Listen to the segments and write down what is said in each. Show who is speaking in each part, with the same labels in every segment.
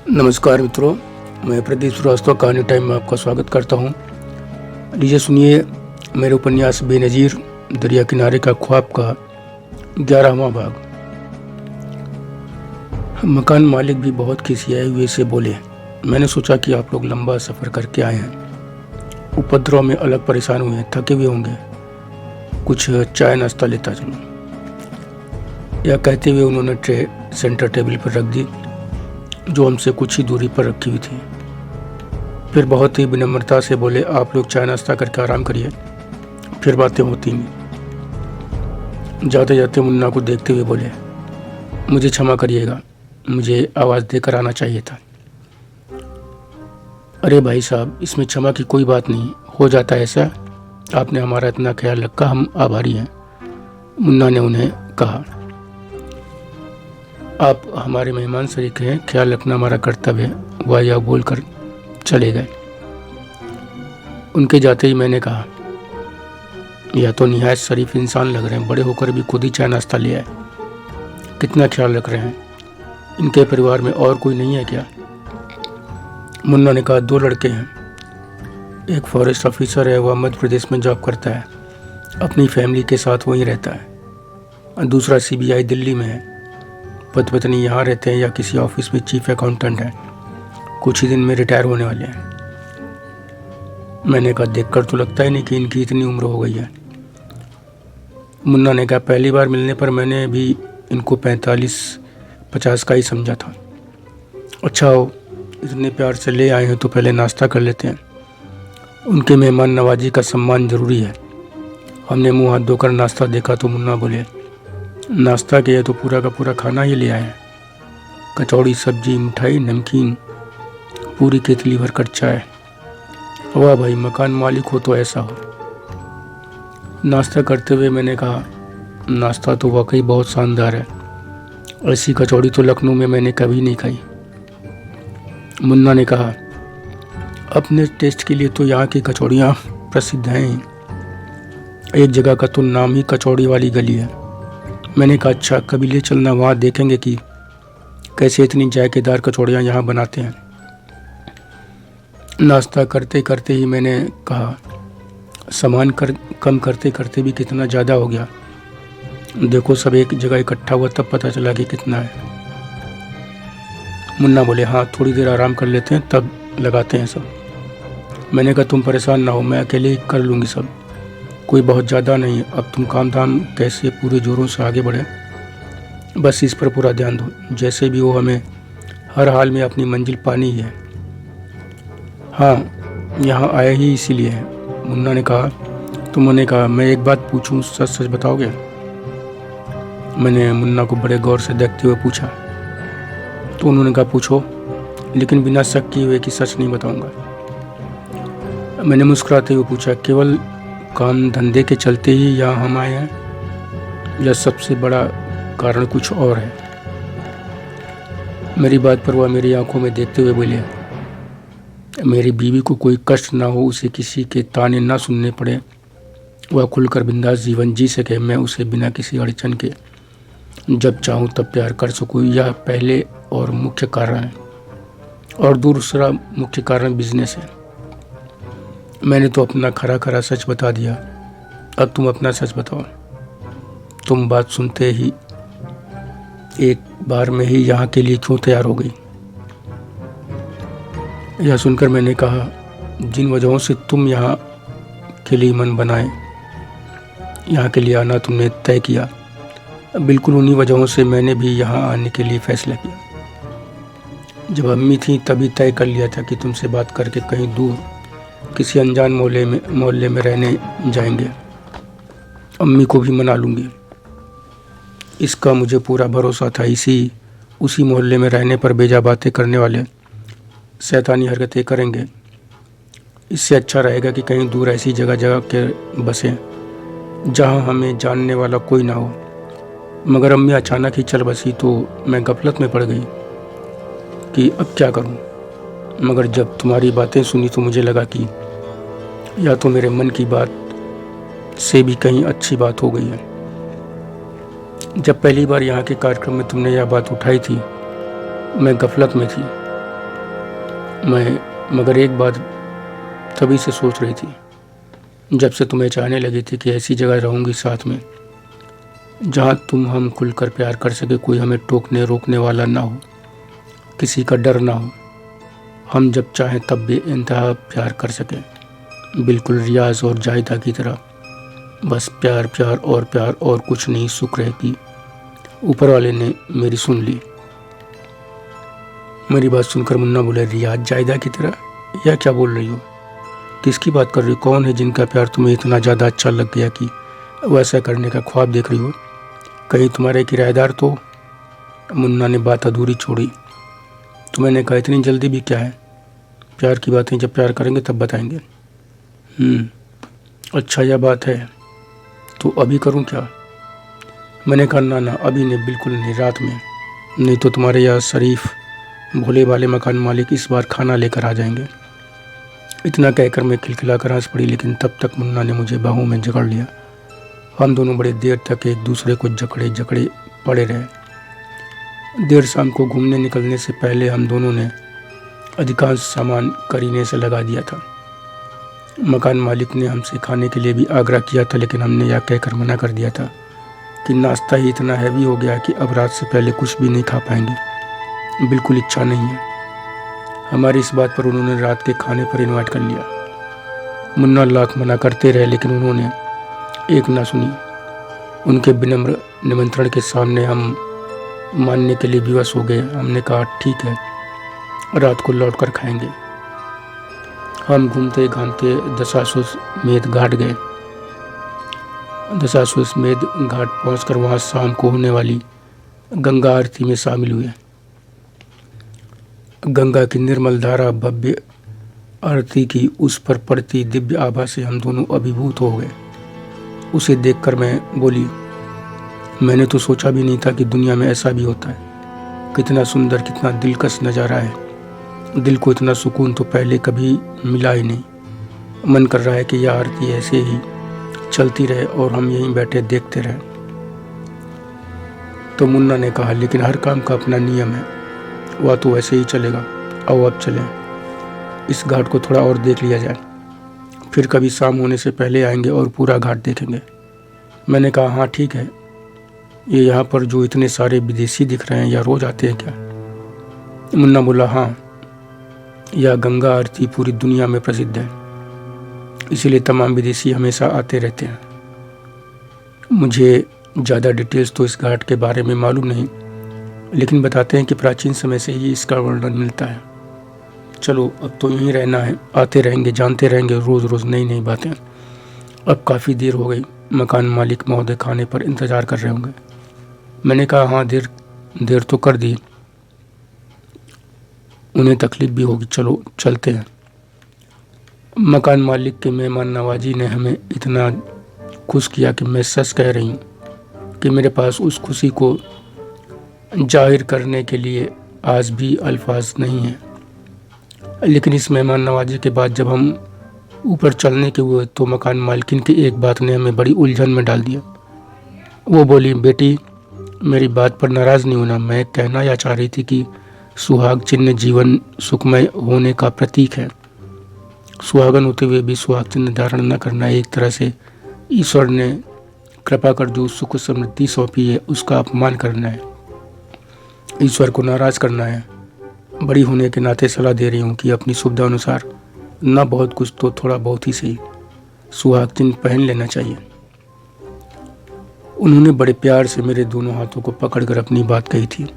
Speaker 1: नमस्कार मित्रों, मैं प्रदीप श्रीवास्तव कहानी टाइम में आपका स्वागत करता हूं। लीजिए सुनिए मेरे उपन्यास बेनज़ीर दरिया किनारे का ख्वाब का 11वां भाग। मकान मालिक भी बहुत खिसियाए हुए से बोले, मैंने सोचा कि आप लोग लंबा सफ़र करके आए हैं, उपद्रव में अलग परेशान हुए हैं, थके हुए होंगे, कुछ चाय नाश्ता लेता चलो। यह कहते हुए उन्होंने ट्रे सेंटर टेबल पर रख दी जो हमसे कुछ ही दूरी पर रखी हुई थी। फिर बहुत ही विनम्रता से बोले, आप लोग चाय नाश्ता करके आराम करिए, फिर बातें होती हैं। जाते जाते मुन्ना को देखते हुए बोले, मुझे क्षमा करिएगा, मुझे आवाज़ देकर आना चाहिए था। अरे भाई साहब, इसमें क्षमा की कोई बात नहीं, हो जाता है ऐसा, आपने हमारा इतना ख्याल रखा, हम आभारी हैं, मुन्ना ने उन्हें कहा। आप हमारे मेहमान शरीक हैं, ख्याल रखना हमारा कर्तव्य है, वह यह बोलकर चले गए। उनके जाते ही मैंने कहा, यह तो निहायत शरीफ इंसान लग रहे हैं, बड़े होकर भी खुद ही चाय नाश्ता लिया है, कितना ख्याल रख रहे हैं। इनके परिवार में और कोई नहीं है क्या? मुन्ना ने कहा, 2 लड़के हैं, एक फॉरेस्ट ऑफिसर है, वह मध्य प्रदेश में जॉब करता है, अपनी फैमिली के साथ वहीं रहता है, और दूसरा CBI दिल्ली में है, पति पत्नी यहाँ रहते हैं या किसी ऑफिस में चीफ अकाउंटेंट हैं, कुछ ही दिन में रिटायर होने वाले हैं। मैंने कहा, देखकर तो लगता ही नहीं कि इनकी इतनी उम्र हो गई है। मुन्ना ने कहा, पहली बार मिलने पर मैंने भी इनको 45-50 का ही समझा था। अच्छा हो, इतने प्यार से ले आए हैं तो पहले नाश्ता कर लेते हैं, उनके मेहमान नवाजी का सम्मान जरूरी है। हमने मुँह हाथ धोकर नाश्ता देखा तो मुन्ना बोले, नाश्ता किया तो पूरा का पूरा खाना ही ले आए, कचौड़ी, सब्जी, मिठाई, नमकीन, पूरी केतली भरकर चाय। वाह भाई, मकान मालिक हो तो ऐसा हो। नाश्ता करते हुए मैंने कहा, नाश्ता तो वाकई बहुत शानदार है, ऐसी कचौड़ी तो लखनऊ में मैंने कभी नहीं खाई। मुन्ना ने कहा, अपने टेस्ट के लिए तो यहाँ की कचौड़ियाँ प्रसिद्ध हैं, एक जगह का तो नाम ही कचौड़ी वाली गली है। मैंने कहा, अच्छा कभी ले चलना, वहाँ देखेंगे कि कैसे इतनी जायकेदार कचौड़ियाँ यहाँ बनाते हैं। नाश्ता करते करते ही मैंने कहा, सामान कम करते करते भी कितना ज़्यादा हो गया, देखो सब एक जगह इकट्ठा हुआ तब पता चला कि कितना है। मुन्ना बोले, हाँ थोड़ी देर आराम कर लेते हैं तब लगाते हैं सब। मैंने कहा, तुम परेशान ना हो, मैं अकेले ही कर लूँगी सब, कोई बहुत ज़्यादा नहीं है। अब तुम काम धाम कैसे पूरे जोरों से आगे बढ़े, बस इस पर पूरा ध्यान दो, जैसे भी हो हमें हर हाल में अपनी मंजिल पानी ही है। हाँ, यहाँ आया ही इसीलिए है, मुन्ना ने कहा। तुमने कहा, मैं एक बात पूछूं, सच सच बताओगे? मैंने मुन्ना को बड़े गौर से देखते हुए पूछा तो उन्होंने कहा, पूछो, लेकिन बिना शक किए हुए कि सच नहीं बताऊंगा। मैंने मुस्कुराते हुए पूछा, केवल काम धंधे के चलते ही यहाँ हम आए हैं या सबसे बड़ा कारण कुछ और है? मेरी बात पर वह मेरी आंखों में देखते हुए बोले, मेरी बीवी को कोई कष्ट ना हो, उसे किसी के ताने ना सुनने पड़े, वह खुलकर बिंदास जीवन जी सके, मैं उसे बिना किसी अड़चन के जब चाहूँ तब प्यार कर सकूँ, यह पहले और मुख्य कारण है, और दूसरा मुख्य कारण बिजनेस है। मैंने तो अपना खरा खरा सच बता दिया, अब तुम अपना सच बताओ। तुम बात सुनते ही एक बार में ही यहाँ के लिए क्यों तैयार हो गई? यह सुनकर मैंने कहा, जिन वजहों से तुम यहाँ के लिए मन बनाए, यहाँ के लिए आना तुमने तय किया, बिल्कुल उन्हीं वजहों से मैंने भी यहाँ आने के लिए फैसला किया। जब अम्मी थी तभी तय कर लिया था कि तुमसे बात करके कहीं दूर किसी अनजान मोहल्ले में रहने जाएंगे, अम्मी को भी मना लूँगी, इसका मुझे पूरा भरोसा था। उसी मोहल्ले में रहने पर बेजा बातें करने वाले शैतानी हरकतें करेंगे, इससे अच्छा रहेगा कि कहीं दूर ऐसी जगह के बसें जहां हमें जानने वाला कोई ना हो। मगर अम्मी अचानक ही चल बसी तो मैं गफलत में पड़ गई कि अब क्या करूं। मगर जब तुम्हारी बातें सुनी तो मुझे लगा कि या तो मेरे मन की बात से भी कहीं अच्छी बात हो गई है। जब पहली बार यहाँ के कार्यक्रम में तुमने यह बात उठाई थी, मैं गफलत में थी, मगर एक बात तभी से सोच रही थी, जब से तुम्हें चाहने लगी थी कि ऐसी जगह रहूँगी साथ में जहाँ तुम हम खुलकर प्यार कर सके, कोई हमें टोकने रोकने वाला ना हो, किसी का डर ना हो, हम जब चाहें तब भी इंतहा प्यार कर सकें, बिल्कुल रियाज और जाहिदा की तरह। बस प्यार प्यार और प्यार और कुछ नहीं। शुक्र है कि ऊपर वाले ने मेरी सुन ली। मेरी बात सुनकर मुन्ना बोले, रियाज जाहिदा की तरह? यह क्या बोल रही हो? किसकी बात कर रही हो? कौन है जिनका प्यार तुम्हें इतना ज़्यादा अच्छा लग गया कि वैसा करने का ख्वाब देख रही हो? कहीं तुम्हारे किराएदार तो? मुन्ना ने बात अधूरी छोड़ी। तो मैंने कहा, इतनी जल्दी भी क्या है? प्यार की बातें जब प्यार करेंगे तब बताएंगे। अच्छा यह बात है, तो अभी करूं क्या? मैंने कहा, ना अभी नहीं, बिल्कुल नहीं, रात में। नहीं तो तुम्हारे यहाँ शरीफ भोले वाले मकान मालिक इस बार खाना लेकर आ जाएंगे। इतना कहकर मैं खिलखिलाकर हंस पड़ी, लेकिन तब तक मुन्ना ने मुझे बाहों में जकड़ लिया। हम दोनों बड़े देर तक एक दूसरे को जकड़े जकड़े पड़े रहे। देर शाम को घूमने निकलने से पहले हम दोनों ने अधिकांश सामान करीने से लगा दिया था। मकान मालिक ने हमसे खाने के लिए भी आग्रह किया था, लेकिन हमने यह कहकर मना कर दिया था कि नाश्ता ही इतना हैवी हो गया कि अब रात से पहले कुछ भी नहीं खा पाएंगे, बिल्कुल इच्छा नहीं है। हमारी इस बात पर उन्होंने रात के खाने पर इनवाइट कर लिया। मुन्ना लाख मना करते रहे, लेकिन उन्होंने एक ना सुनी। उनके विनम्र निमंत्रण के सामने हम मानने के लिए विवश हो गए। हमने कहा, ठीक है, रात को लौट कर खाएंगे। हम घूमते घामते दशाश्वमेध घाट गए। दशाश्वमेध घाट पहुंचकर वहां शाम को होने वाली गंगा आरती में शामिल हुए। गंगा की निर्मल धारा भव्य आरती की उस पर पड़ती दिव्य आभा से हम दोनों अभिभूत हो गए। उसे देखकर मैं बोली, मैंने तो सोचा भी नहीं था कि दुनिया में ऐसा भी होता है। कितना सुंदर, कितना दिलकश नज़ारा है। दिल को इतना सुकून तो पहले कभी मिला ही नहीं। मन कर रहा है कि यह आरती ऐसे ही चलती रहे और हम यहीं बैठे देखते रहें। तो मुन्ना ने कहा, लेकिन हर काम का अपना नियम है, वह तो वैसे ही चलेगा। आओ अब चलें, इस घाट को थोड़ा और देख लिया जाए, फिर कभी शाम होने से पहले आएंगे और पूरा घाट देखेंगे। मैंने कहा, हाँ ठीक है। ये यहाँ पर जो इतने सारे विदेशी दिख रहे हैं, या रोज आते हैं क्या? मुन्ना बोला, हाँ, यह गंगा आरती पूरी दुनिया में प्रसिद्ध है, इसीलिए तमाम विदेशी हमेशा आते रहते हैं। मुझे ज़्यादा डिटेल्स तो इस घाट के बारे में मालूम नहीं, लेकिन बताते हैं कि प्राचीन समय से ही इसका वर्णन मिलता है। चलो अब तो यहीं रहना है, आते रहेंगे, जानते रहेंगे रोज़ रोज़ नई नई बातें। अब काफ़ी देर हो गई, मकान मालिक महोदय खाने पर इंतज़ार कर रहे होंगे। मैंने कहा, हाँ, देर तो कर दी, उन्हें तकलीफ भी होगी, चलो चलते हैं। मकान मालिक के मेहमान नवाजी ने हमें इतना खुश किया कि मैं सच कह रही हूँ कि मेरे पास उस खुशी को जाहिर करने के लिए आज भी अल्फाज नहीं है। लेकिन इस मेहमान नवाजी के बाद जब हम ऊपर चलने के हुए तो मकान मालकिन की एक बात ने हमें बड़ी उलझन में डाल दिया। वो बोली, बेटी मेरी बात पर नाराज़ नहीं होना, मैं कहना यह चाह रही थी कि सुहाग चिन्ह जीवन सुखमय होने का प्रतीक है। सुहागन होते हुए भी सुहाग चिन्ह धारण न करना एक तरह से ईश्वर ने कृपा कर जो सुख समृद्धि सौंपी है उसका अपमान करना है, ईश्वर को नाराज़ करना है। बड़ी होने के नाते सलाह दे रही हूँ कि अपनी सुविधा अनुसार न बहुत कुछ तो थोड़ा बहुत ही सही सुहाग चिन्ह पहन लेना चाहिए। उन्होंने बड़े प्यार से मेरे दोनों हाथों को पकड़कर अपनी बात कही थी।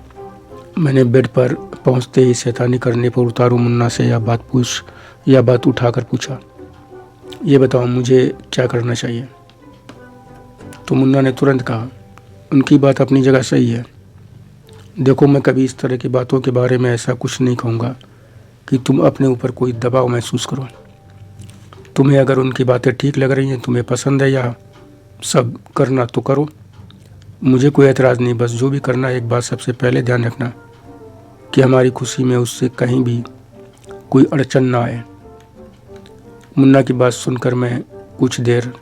Speaker 1: मैंने बेड पर पहुंचते ही शैतानी करने पर उतारू मुन्ना से यह बात उठाकर पूछा, ये बताओ मुझे क्या करना चाहिए? तो मुन्ना ने तुरंत कहा, उनकी बात अपनी जगह सही है। देखो, मैं कभी इस तरह की बातों के बारे में ऐसा कुछ नहीं कहूँगा कि तुम अपने ऊपर कोई दबाव महसूस करो। तुम्हें अगर उनकी बातें ठीक लग रही हैं, तुम्हें पसंद है या सब करना तो करो, मुझे कोई एतराज़ नहीं। बस जो भी करना है, एक बात सबसे पहले ध्यान रखना कि हमारी खुशी में उससे कहीं भी कोई अड़चन ना आए। मुन्ना की बात सुनकर मैं कुछ देर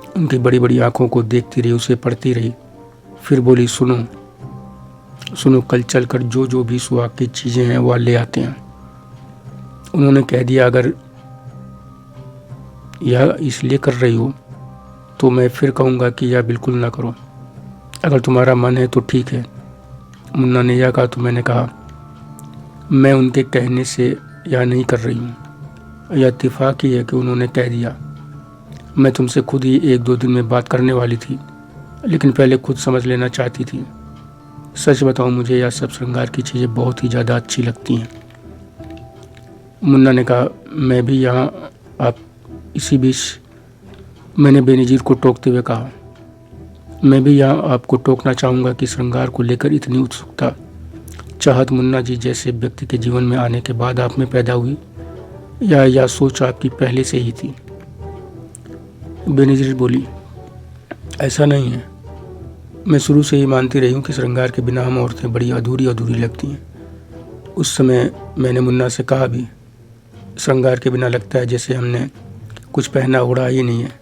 Speaker 1: उनकी बड़ी बड़ी आंखों को देखती रही, उसे पढ़ती रही। फिर बोली, सुनो, कल चलकर जो भी सुहाग की चीज़ें हैं वह ले आते हैं। उन्होंने कह दिया, अगर यह इसलिए कर रही हो तो मैं फिर कहूँगा कि यह बिल्कुल ना करो। अगर तुम्हारा मन है तो ठीक है। मुन्ना ने यह कहा तो मैंने कहा, मैं उनके कहने से यह नहीं कर रही हूँ। यह इत्तेफाक ही है कि उन्होंने कह दिया। मैं तुमसे खुद ही 1-2 दिन में बात करने वाली थी, लेकिन पहले खुद समझ लेना चाहती थी। सच बताऊँ, मुझे यह सब श्रृंगार की चीज़ें बहुत ही ज़्यादा अच्छी लगती हैं। मुन्ना ने कहा, मैं भी यहाँ आप। इसी बीच मैंने बेनज़ीर को टोकते हुए कहा, मैं भी यहाँ आपको टोकना चाहूँगा कि श्रृंगार को लेकर इतनी उत्सुकता, चाहत मुन्ना जी जैसे व्यक्ति के जीवन में आने के बाद आप में पैदा हुई, या यह सोच आपकी पहले से ही थी? बेनज़ीर बोली, ऐसा नहीं है। मैं शुरू से ही मानती रही हूँ कि श्रृंगार के बिना हम औरतें बड़ी अधूरी अधूरी लगती हैं। उस समय मैंने मुन्ना से कहा भी, श्रृंगार के बिना लगता है जैसे हमने कुछ पहना ओढ़ा ही नहीं है।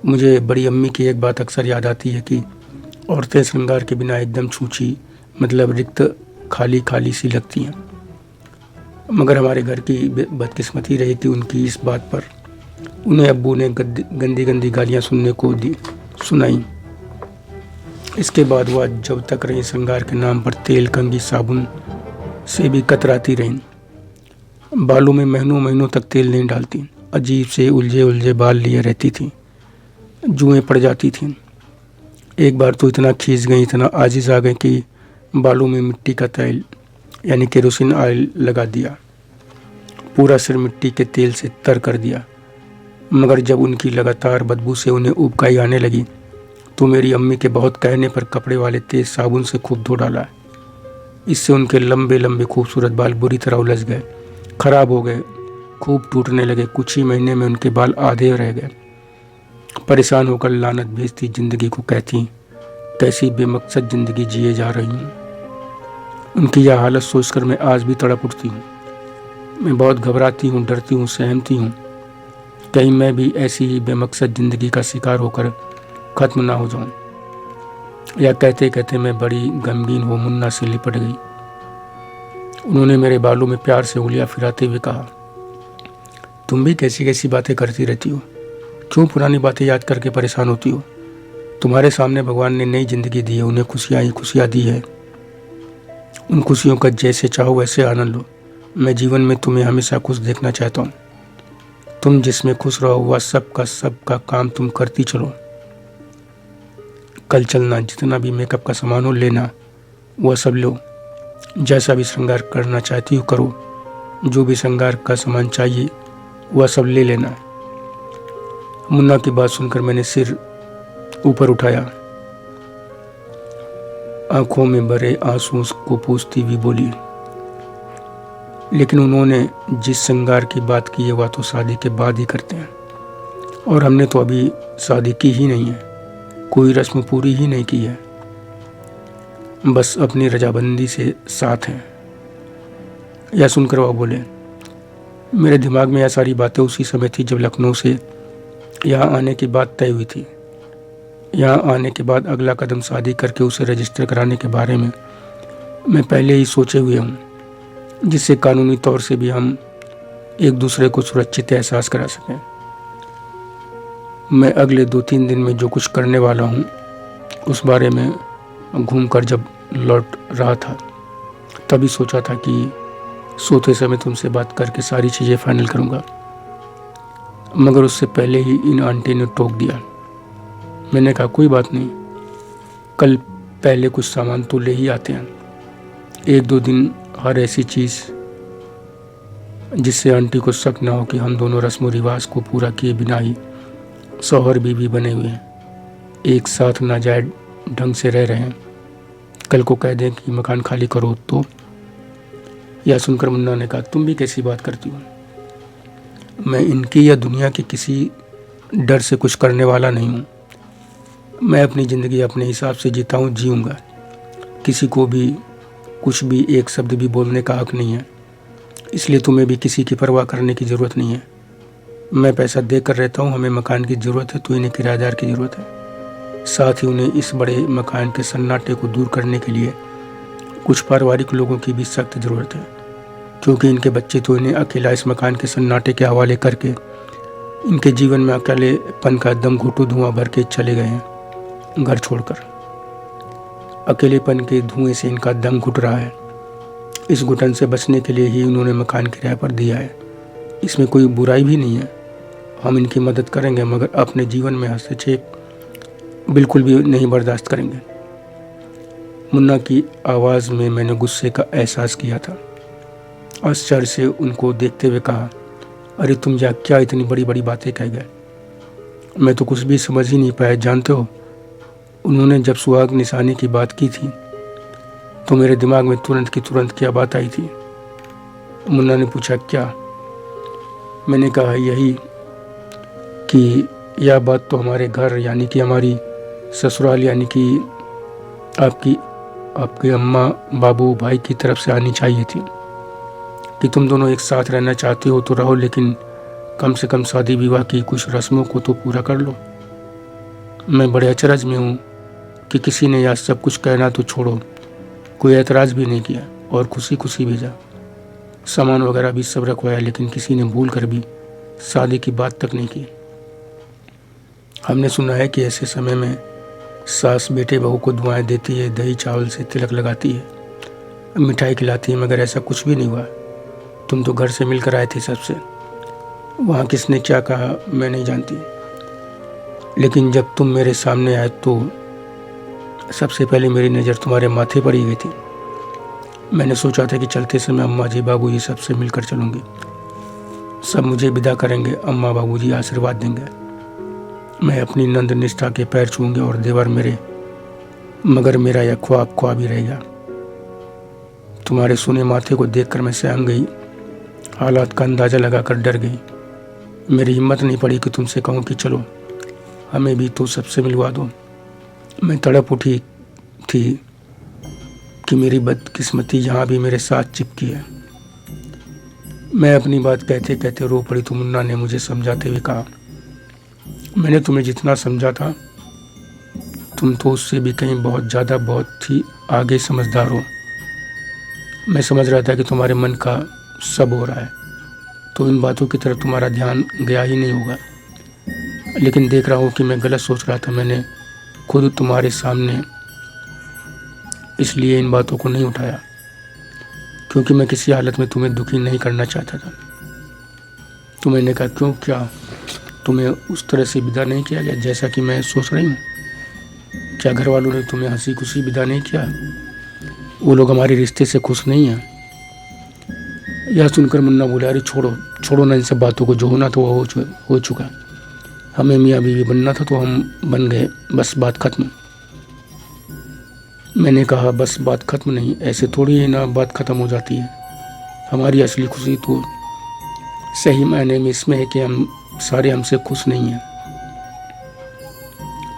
Speaker 1: मुझे बड़ी अम्मी की एक बात अक्सर याद आती है कि औरतें श्रृंगार के बिना एकदम छूछी, मतलब रिक्त, खाली खाली सी लगती हैं। मगर हमारे घर की बदकिस्मती रही कि उनकी इस बात पर उन्हें अब्बू ने गंदी गंदी गालियाँ सुनने को सुनाई। इसके बाद वह जब तक रही श्रृंगार के नाम पर तेल, कंघी, साबुन से भी कतराती रहीं। बालों में महीनों महीनों तक तेल नहीं डालती। अजीब से उलझे उलझे बाल लिए रहती थी, जुएँ पड़ जाती थीं। एक बार तो इतना खींच गई, इतना आजिज़ आ गई कि बालों में मिट्टी का तेल यानी केरोसिन ऑयल लगा दिया। पूरा सिर मिट्टी के तेल से तर कर दिया। मगर जब उनकी लगातार बदबू से उन्हें उबकाई आने लगी तो मेरी अम्मी के बहुत कहने पर कपड़े वाले तेज साबुन से खूब धो डाला। इससे उनके लंबे लंबे खूबसूरत बाल बुरी तरह उलझ गए, खराब हो गए, खूब टूटने लगे। कुछ ही महीने में उनके बाल आधे रह गए। परेशान होकर लानत भेजती जिंदगी को, कहती, कैसी बेमकसद जिंदगी जिए जा रही हूँ। उनकी यह हालत सोचकर मैं आज भी तड़प उठती हूँ। मैं बहुत घबराती हूँ, डरती हूँ, सहमती हूँ, कहीं मैं भी ऐसी ही बेमकसद जिंदगी का शिकार होकर खत्म ना हो जाऊं। यह कहते कहते मैं बड़ी गमगीन हो मुन्ना से लिपट गई। उन्होंने मेरे बालों में प्यार से उंगलियां फिराते हुए कहा, तुम भी कैसी कैसी बातें करती रहती हो? क्यों पुरानी बातें याद करके परेशान होती हो? तुम्हारे सामने भगवान ने नई जिंदगी दी है, उन्हें खुशियाँ ही खुशियाँ दी है। उन खुशियों का जैसे चाहो वैसे आनंद लो। मैं जीवन में तुम्हें हमेशा खुश देखना चाहता हूँ। तुम जिसमें खुश रहो वह सबका काम तुम करती चलो। कल चलना, जितना भी मेकअप का सामान हो लेना, वह सब लो। जैसा भी श्रृंगार करना चाहती हो करो। जो भी श्रृंगार का सामान चाहिए वह सब ले लेना। मुन्ना की बात सुनकर मैंने सिर ऊपर उठाया। आंखों में भरे आंसू को पूछती हुई बोली, लेकिन उन्होंने जिस श्रृंगार की बात की है वह तो शादी के बाद ही करते हैं, और हमने तो अभी शादी की ही नहीं है, कोई रस्म पूरी ही नहीं की है, बस अपनी रजाबंदी से साथ हैं। यह सुनकर वह बोले, मेरे दिमाग में यह सारी बातें उसी समय थी जब लखनऊ से यहाँ आने की बात तय हुई थी। यहाँ आने के बाद अगला कदम शादी करके उसे रजिस्टर कराने के बारे में मैं पहले ही सोचे हुए हूँ, जिससे कानूनी तौर से भी हम एक दूसरे को सुरक्षित एहसास करा सकें। मैं अगले 2-3 दिन में जो कुछ करने वाला हूँ उस बारे में घूमकर जब लौट रहा था तभी सोचा था कि सोते समय तुमसे बात करके सारी चीज़ें फाइनल करूँगा, मगर उससे पहले ही इन आंटी ने टोक दिया। मैंने कहा, कोई बात नहीं, कल पहले कुछ सामान तो ले ही आते हैं। 1-2 दिन हर ऐसी चीज़ जिससे आंटी को शक ना हो कि हम दोनों रस्म रिवाज को पूरा किए बिना ही शौहर बीवी बने हुए हैं, एक साथ नाजायज ढंग से रह रहे हैं। कल को कह दें कि मकान खाली करो तो। यह सुनकर मुन्ना ने कहा, तुम भी कैसी बात करती हो? मैं इनकी या दुनिया के किसी डर से कुछ करने वाला नहीं हूँ। मैं अपनी ज़िंदगी अपने हिसाब से जीता हूँ, जीऊँगा। किसी को भी कुछ भी एक शब्द भी बोलने का हक नहीं है, इसलिए तुम्हें भी किसी की परवाह करने की ज़रूरत नहीं है। मैं पैसा दे कर रहता हूँ, हमें मकान की ज़रूरत है तो इन्हें किराएदार की ज़रूरत है। साथ ही उन्हें इस बड़े मकान के सन्नाटे को दूर करने के लिए कुछ पारिवारिक लोगों की भी सख्त ज़रूरत है, क्योंकि इनके बच्चे तो इन्हें अकेला इस मकान के सन्नाटे के हवाले करके इनके जीवन में अकेलेपन का दम घुटू धुआं भर के चले गए हैं घर छोड़कर। अकेलेपन के धुएं से इनका दम घुट रहा है। इस घुटन से बचने के लिए ही उन्होंने मकान किराए पर दिया है। इसमें कोई बुराई भी नहीं है। हम इनकी मदद करेंगे, मगर अपने जीवन में हस्तक्षेप बिल्कुल भी नहीं बर्दाश्त करेंगे। मुन्ना की आवाज़ में मैंने गुस्से का एहसास किया था। आश्चर्य से उनको देखते हुए कहा, अरे तुम या क्या इतनी बड़ी बड़ी बातें कह गए? मैं तो कुछ भी समझ ही नहीं पाया। जानते हो, उन्होंने जब सुहाग निशानी की बात की थी तो मेरे दिमाग में तुरंत की तुरंत क्या बात आई थी? मुन्ना ने पूछा, क्या? मैंने कहा, यही कि यह बात तो हमारे घर यानी कि हमारी ससुराल यानी कि आपकी अम्मा, बाबू, भाई की तरफ से आनी चाहिए थी कि तुम दोनों एक साथ रहना चाहते हो तो रहो, लेकिन कम से कम शादी विवाह की कुछ रस्मों को तो पूरा कर लो। मैं बड़े अचरज में हूँ कि किसी ने यह सब कुछ कहना तो छोड़ो, कोई एतराज़ भी नहीं किया और खुशी खुशी भेजा। सामान वगैरह भी सब रखवाया, लेकिन किसी ने भूल कर भी शादी की बात तक नहीं की। हमने सुना है कि ऐसे समय में सास बेटे बहू को दुआएं देती है, दही चावल से तिलक लगाती है, मिठाई खिलाती है, मगर ऐसा कुछ भी नहीं हुआ। तुम तो घर से मिलकर आए थे सबसे। वहाँ किसने क्या कहा मैं नहीं जानती, लेकिन जब तुम मेरे सामने आए तो सबसे पहले मेरी नज़र तुम्हारे माथे पर ही गई थी। मैंने सोचा था कि चलते समय अम्मा जी, बाबू जी सबसे मिलकर चलूँगी। सब मुझे विदा करेंगे, अम्मा बाबू जी आशीर्वाद देंगे, मैं अपनी नंद निष्ठा के पैर छूँगी और देवर मेरे, मगर मेरा यह ख्वाब ही रहेगा। तुम्हारे सुने माथे को देखकर मैं सहम गई, हालात का अंदाज़ा लगाकर डर गई। मेरी हिम्मत नहीं पड़ी कि तुमसे कहूँ कि चलो हमें भी तो सबसे मिलवा दो। मैं तड़प उठी थी कि मेरी बदकिस्मती यहाँ भी मेरे साथ चिपकी है। मैं अपनी बात कहते कहते रो पड़ी तो मुन्ना ने मुझे समझाते हुए कहा, मैंने तुम्हें जितना समझा था तुम तो उससे भी कहीं बहुत ज़्यादा, बहुत ही आगे समझदार हो। मैं समझ रहा था कि तुम्हारे मन का सब हो रहा है तो इन बातों की तरफ तुम्हारा ध्यान गया ही नहीं होगा, लेकिन देख रहा हूँ कि मैं गलत सोच रहा था। मैंने खुद तुम्हारे सामने इसलिए इन बातों को नहीं उठाया क्योंकि मैं किसी हालत में तुम्हें दुखी नहीं करना चाहता था। तो मैंने कहा, क्यों, क्या तुम्हें उस तरह से विदा नहीं किया गया जैसा कि मैं सोच रही हूँ? क्या घर वालों ने तुम्हें हंसी खुशी विदा नहीं किया? वो लोग हमारे रिश्ते से खुश नहीं हैं? यह सुनकर मुन्ना बोला, अरे छोड़ो ना इन सब बातों को, जो होना तो वो हो चुका। हमें मियाँ बीवी बनना था तो हम बन गए, बस बात खत्म। मैंने कहा, बस बात खत्म नहीं, ऐसे थोड़ी ही ना बात खत्म हो जाती है। हमारी असली खुशी तो सही मायने में इसमें है कि हम सारे हमसे खुश नहीं हैं,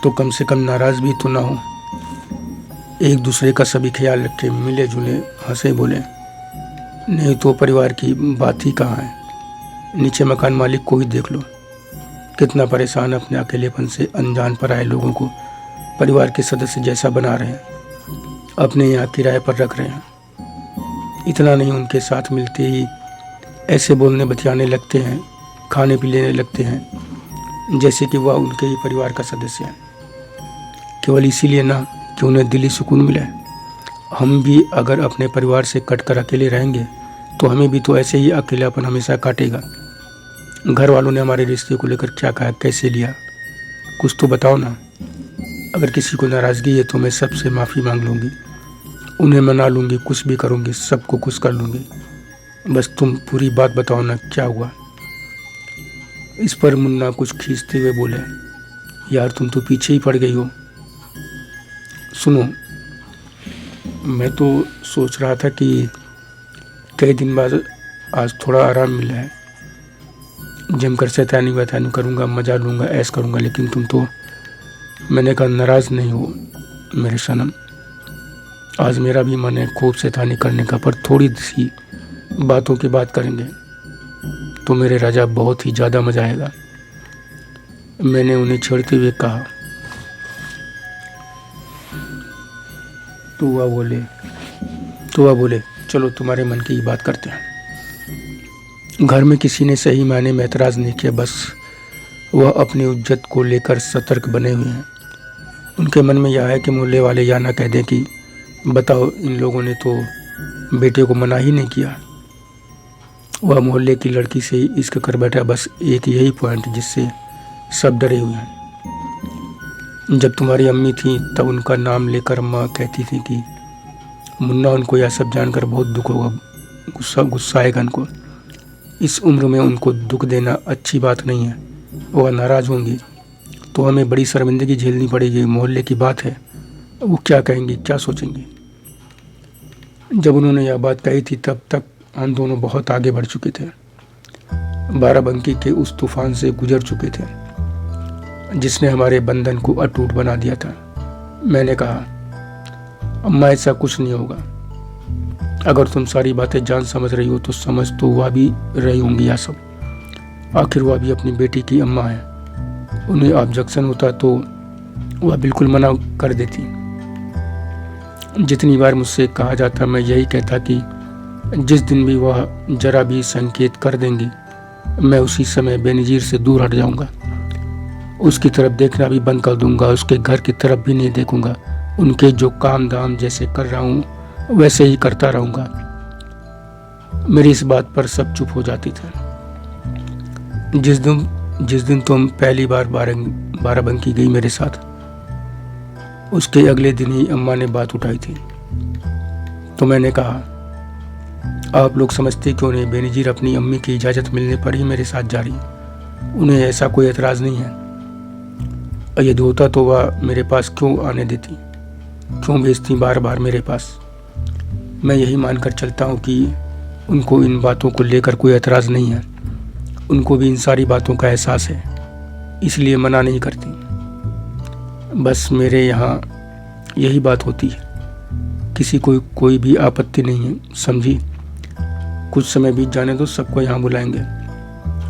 Speaker 1: तो कम से कम नाराज़ भी तो ना हो। एक दूसरे का सभी ख्याल रखे, मिले जुले, हंसे बोले, नहीं तो परिवार की बात ही कहाँ है। नीचे मकान मालिक को ही देख लो, कितना परेशान अपने अकेलेपन से अनजान पर आए लोगों को परिवार के सदस्य जैसा बना रहे हैं, अपने यहाँ किराए पर रख रहे हैं। इतना नहीं, उनके साथ मिलते ही ऐसे बोलने बतियाने लगते हैं, खाने पीने लगते हैं जैसे कि वह उनके ही परिवार का सदस्य है, केवल इसीलिए ना कि उन्हें दिली सुकून मिले। हम भी अगर अपने परिवार से कटकर अकेले रहेंगे तो हमें भी तो ऐसे ही अकेलापन हमेशा काटेगा। घर वालों ने हमारे रिश्ते को लेकर क्या कहा, कैसे लिया, कुछ तो बताओ ना। अगर किसी को नाराज़गी है तो मैं सबसे माफ़ी मांग लूँगी, उन्हें मना लूँगी, कुछ भी करूँगी, सबको खुश कर लूँगी। बस तुम पूरी बात बताओ ना, क्या हुआ? इस पर मुन्ना कुछ खींचते हुए बोले, यार तुम तो पीछे ही पड़ गई हो। सुनो, मैं तो सोच रहा था कि कई दिन बाद आज थोड़ा आराम मिला है, जमकर शैतानी वैतानी करूँगा, मज़ा लूँगा, ऐश करूँगा, लेकिन तुम तो, मैंने कहा, नाराज़ नहीं हो मेरे सनम। आज मेरा भी मन है खूब शैतानी करने का, पर थोड़ी सी बातों की बात करेंगे तो मेरे राजा बहुत ही ज़्यादा मज़ा आएगा। मैंने उन्हें छेड़ते हुए कहा तो वह बोले चलो तुम्हारे मन की ही बात करते हैं। घर में किसी ने सही मायने में एतराज़ नहीं किया, बस वह अपनी इज्जत को लेकर सतर्क बने हुए हैं। उनके मन में यह है कि मोहल्ले वाले यह ना कह दें कि बताओ, इन लोगों ने तो बेटे को मना ही नहीं किया, वह मोहल्ले की लड़की से इश्क कर बैठा। बस एक यही पॉइंट जिससे सब डरे हुए हैं। जब तुम्हारी अम्मी थी तब उनका नाम लेकर माँ कहती थी कि मुन्ना, उनको यह सब जानकर बहुत दुख होगा, गुस्सा आएगा उनको। इस उम्र में उनको दुख देना अच्छी बात नहीं है, वह नाराज़ होंगी तो हमें बड़ी शर्मिंदगी झेलनी पड़ेगी। मोहल्ले की बात है, वो क्या कहेंगी, क्या सोचेंगी। जब उन्होंने यह बात कही थी तब तक हम दोनों बहुत आगे बढ़ चुके थे, बाराबंकी के उस तूफान से गुजर चुके थे जिसने हमारे बंधन को अटूट बना दिया था। मैंने कहा, अम्मा ऐसा कुछ नहीं होगा। अगर तुम सारी बातें जान समझ रही हो तो समझ तो वह भी रही होंगी यह सब। आखिर वह भी अपनी बेटी की अम्मा है। उन्हें ऑब्जेक्शन होता तो वह बिल्कुल मना कर देती। जितनी बार मुझसे कहा जाता मैं यही कहता कि जिस दिन भी वह जरा भी संकेत कर देंगी मैं उसी समय बेनज़ीर से दूर हट जाऊंगा। उसकी तरफ देखना भी बंद कर दूंगा, उसके घर की तरफ भी नहीं देखूंगा। उनके जो काम धाम जैसे कर रहा हूँ वैसे ही करता रहूंगा। मेरी इस बात पर सब चुप हो जाती थे। जिस दिन तुम पहली बार बाराबंकी गई मेरे साथ, उसके अगले दिन ही अम्मा ने बात उठाई थी। तो मैंने कहा, आप लोग समझते क्यों नहीं, बेनज़ीर अपनी अम्मी की इजाज़त मिलने पर ही मेरे साथ जा रही, उन्हें ऐसा कोई एतराज़ नहीं है। यदि होता तो वह मेरे पास क्यों आने देती, क्यों भेजती बार बार मेरे पास। मैं यही मानकर चलता हूँ कि उनको इन बातों को लेकर कोई एतराज़ नहीं है। उनको भी इन सारी बातों का एहसास है, इसलिए मना नहीं करती। बस मेरे यहाँ यही बात होती है, किसी को कोई भी आपत्ति नहीं है, समझी। कुछ समय बीत जाने दो, सबको यहाँ बुलाएंगे,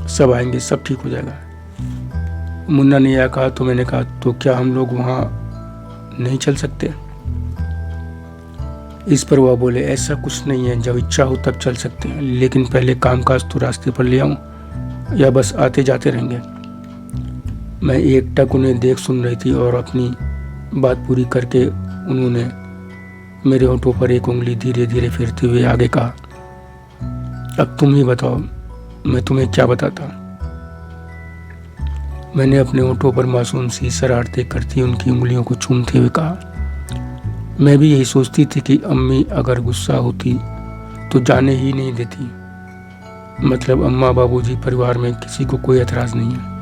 Speaker 1: सब आएंगे, सब ठीक हो जाएगा। मुन्ना ने यह कहा तो मैंने कहा, तो क्या हम लोग वहाँ नहीं चल सकते। इस पर वह बोले, ऐसा कुछ नहीं है, जब इच्छा हो तब चल सकते हैं, लेकिन पहले कामकाज तो रास्ते पर ले आऊँ या बस आते जाते रहेंगे। मैं एकटक उन्हें देख सुन रही थी और अपनी बात पूरी करके उन्होंने मेरे होठों पर एक उंगली धीरे धीरे फेरते हुए आगे कहा, अब तुम ही बताओ, मैं तुम्हें क्या बताता। मैंने अपने होठों पर मासूम सी शरारतें करती उनकी उंगलियों को चूमते हुए कहा, मैं भी यही सोचती थी कि अम्मी अगर गुस्सा होती तो जाने ही नहीं देती। मतलब अम्मा बाबूजी परिवार में किसी को कोई एतराज़ नहीं है।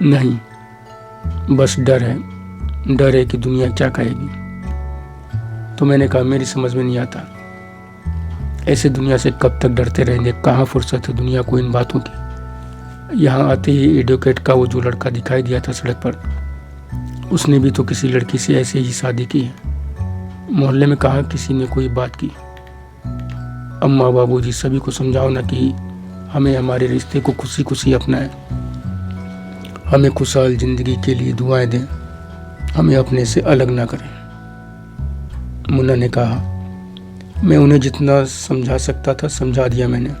Speaker 1: नहीं, बस डर है कि दुनिया क्या कहेगी। तो मैंने कहा, मेरी समझ में नहीं आता, ऐसे दुनिया से कब तक डरते रहेंगे, कहाँ फुर्सत है दुनिया को इन बातों की। यहाँ आते ही एडवोकेट का वो जो लड़का दिखाई दिया था सड़क पर, उसने भी तो किसी लड़की से ऐसे ही शादी की है। मोहल्ले में कहाँ किसी ने कोई बात की। अम्मा बाबूजी सभी को समझाओ ना कि हमें हमारे रिश्ते को खुशी खुशी अपनाएं, हमें खुशहाल जिंदगी के लिए दुआएं दें, हमें अपने से अलग ना करें। मुन्ना ने कहा, मैं उन्हें जितना समझा सकता था समझा दिया मैंने।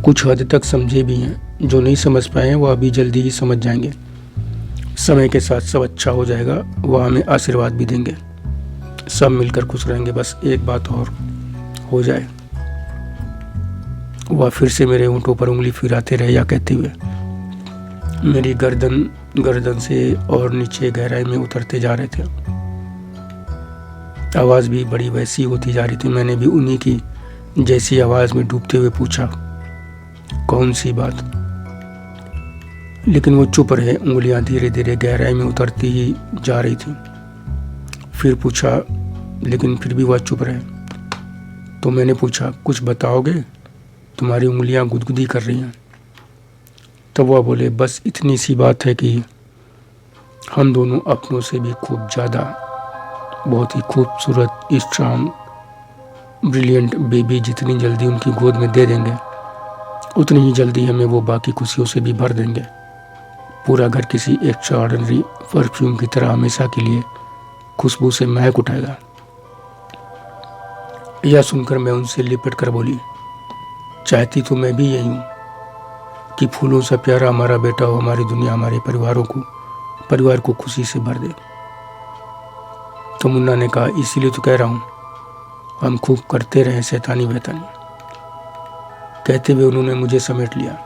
Speaker 1: कुछ हद तक समझे भी हैं, जो नहीं समझ पाए हैं वह अभी जल्दी ही समझ जाएंगे। समय के साथ सब अच्छा हो जाएगा, वह हमें आशीर्वाद भी देंगे, सब मिलकर खुश रहेंगे। बस एक बात और हो जाए। वह फिर से मेरे होंठों पर उंगली फिराते रहे या कहते हुए मेरी गर्दन से और नीचे गहराई में उतरते जा रहे थे। आवाज़ भी बड़ी वैसी होती जा रही थी। मैंने भी उन्हीं की जैसी आवाज़ में डूबते हुए पूछा, कौन सी बात। लेकिन वो चुप रहे, उंगलियां धीरे धीरे गहराई में उतरती ही जा रही थी। फिर पूछा, लेकिन फिर भी वह चुप रहे। तो मैंने पूछा, कुछ बताओगे, तुम्हारी उंगलियां गुदगुदी कर रही हैं। तब वह बोले, बस इतनी सी बात है कि हम दोनों अपनों से भी खूब ज़्यादा बहुत ही खूबसूरत स्ट्रांग ब्रिलियंट बेबी जितनी जल्दी उनकी गोद में दे देंगे उतनी ही जल्दी हमें वो बाकी खुशियों से भी भर देंगे। पूरा घर किसी एक्स्ट्राऑर्डिनरी परफ्यूम की तरह हमेशा के लिए खुशबू से महक उठाएगा। यह सुनकर मैं उनसे लिपट कर बोली, चाहती तो मैं भी यही हूँ कि फूलों सा प्यारा हमारा बेटा हो, हमारी दुनिया हमारे परिवार को खुशी से भर दे। तो मुन्ना ने कहा, इसीलिए तो कह रहा हूँ हम खूब करते रहे शैतानी वैतानी। कहते हुए उन्होंने मुझे समेट लिया।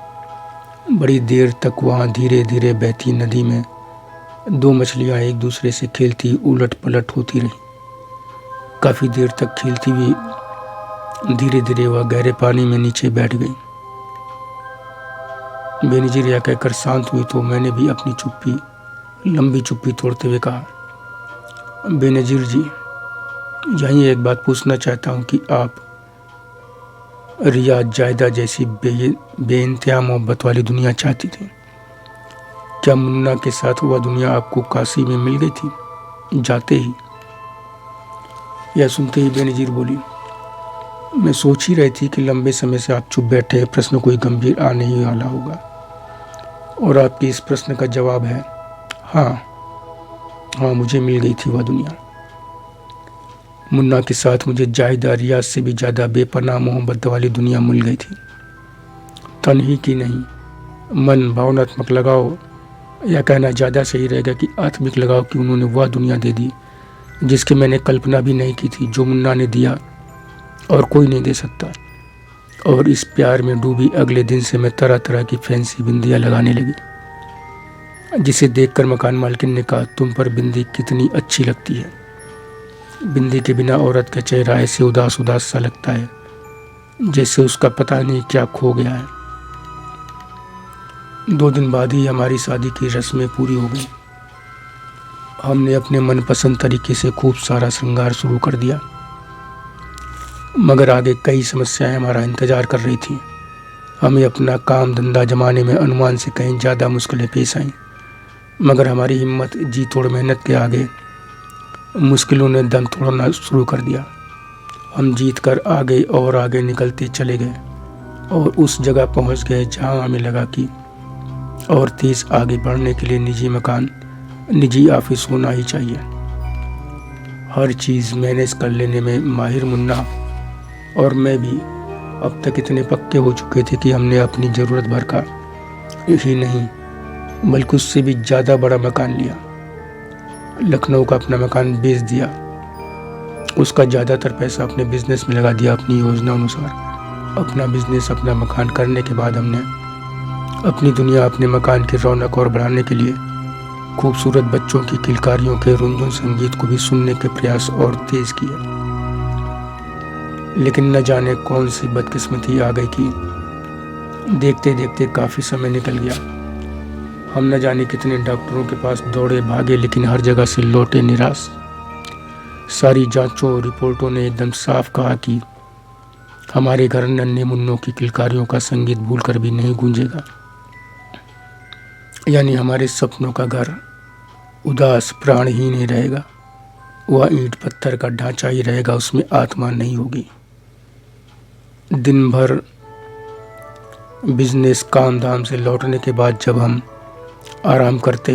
Speaker 1: बड़ी देर तक वहाँ धीरे धीरे बहती नदी में दो मछलियाँ एक दूसरे से खेलती उलट पलट होती रही। काफ़ी देर तक खेलती हुई धीरे धीरे वह गहरे पानी में नीचे बैठ गई। बेनजीर यह कहकर शांत हुई तो मैंने भी अपनी लंबी चुप्पी तोड़ते हुए कहा, बेनजीर जी, यहीं एक बात पूछना चाहता हूँ कि आप रियाज जायदा जैसी बेइंतहा मोहब्बत वाली दुनिया चाहती थी। क्या मुन्ना के साथ वह दुनिया आपको काशी में मिल गई थी जाते ही? यह सुनते ही बेनजीर बोली, मैं सोच ही रही थी कि लंबे समय से आप चुप बैठे हैं, प्रश्न कोई गंभीर आने ही वाला होगा। और आपके इस प्रश्न का जवाब है हाँ, मुझे मिल गई थी वह दुनिया। मुन्ना के साथ मुझे जायदा रियाज से भी ज़्यादा बेपनाह मोहब्बत वाली दुनिया मिल गई थी। तन ही की नहीं, मन भावनात्मक लगाओ या कहना ज़्यादा सही रहेगा कि आत्मिक लगाव की उन्होंने वह दुनिया दे दी जिसकी मैंने कल्पना भी नहीं की थी, जो मुन्ना ने दिया और कोई नहीं दे सकता। और इस प्यार में डूबी अगले दिन से मैं तरह तरह की फैंसी बिंदियाँ लगाने लगी, जिसे देखकर मकान मालकिन ने कहा, तुम पर बिंदी कितनी अच्छी लगती है। बिंदी के बिना औरत का चेहरा ऐसे उदास उदास सा लगता है जैसे उसका पता नहीं क्या खो गया है। 2 दिन बाद ही हमारी शादी की रस्में पूरी हो गई। हमने अपने मनपसंद तरीके से खूब सारा श्रृंगार शुरू कर दिया, मगर आगे कई समस्याएं हमारा इंतजार कर रही थी। हमें अपना काम धंधा जमाने में अनुमान से कहीं ज़्यादा मुश्किलें पेश आईं, मगर हमारी हिम्मत जी तोड़ मेहनत के आगे मुश्किलों ने दम तोड़ना शुरू कर दिया। हम जीत कर आगे और आगे निकलते चले गए और उस जगह पहुंच गए जहां हमें लगा कि और तेज आगे बढ़ने के लिए निजी मकान, निजी ऑफिस होना ही चाहिए। हर चीज़ मैनेज कर लेने में माहिर मुन्ना और मैं भी अब तक इतने पक्के हो चुके थे कि हमने अपनी ज़रूरत भर का ही नहीं बल्कि उससे भी ज़्यादा बड़ा मकान लिया। लखनऊ का अपना मकान बेच दिया, उसका ज़्यादातर पैसा अपने बिजनेस में लगा दिया। अपनी योजना अनुसार अपना बिजनेस अपना मकान करने के बाद हमने अपनी दुनिया अपने मकान की रौनक और बढ़ाने के लिए खूबसूरत बच्चों की किलकारियों के रुंझुन संगीत को भी सुनने के प्रयास और तेज किए। लेकिन न जाने कौन सी बदकिस्मती आ गई कि देखते देखते काफ़ी समय निकल गया। हम न जाने कितने डॉक्टरों के पास दौड़े भागे, लेकिन हर जगह से लौटे निराश। सारी जांचों और रिपोर्टों ने एकदम साफ कहा कि हमारे घर नन्हे मुन्नों की किलकारियों का संगीत भूलकर भी नहीं गूंजेगा। यानी हमारे सपनों का घर उदास प्राणहीन ही रहेगा। वह ईंट पत्थर का ढांचा ही रहेगा, उसमें आत्मा नहीं होगी। दिन भर बिजनेस काम धाम से लौटने के बाद जब हम आराम करते,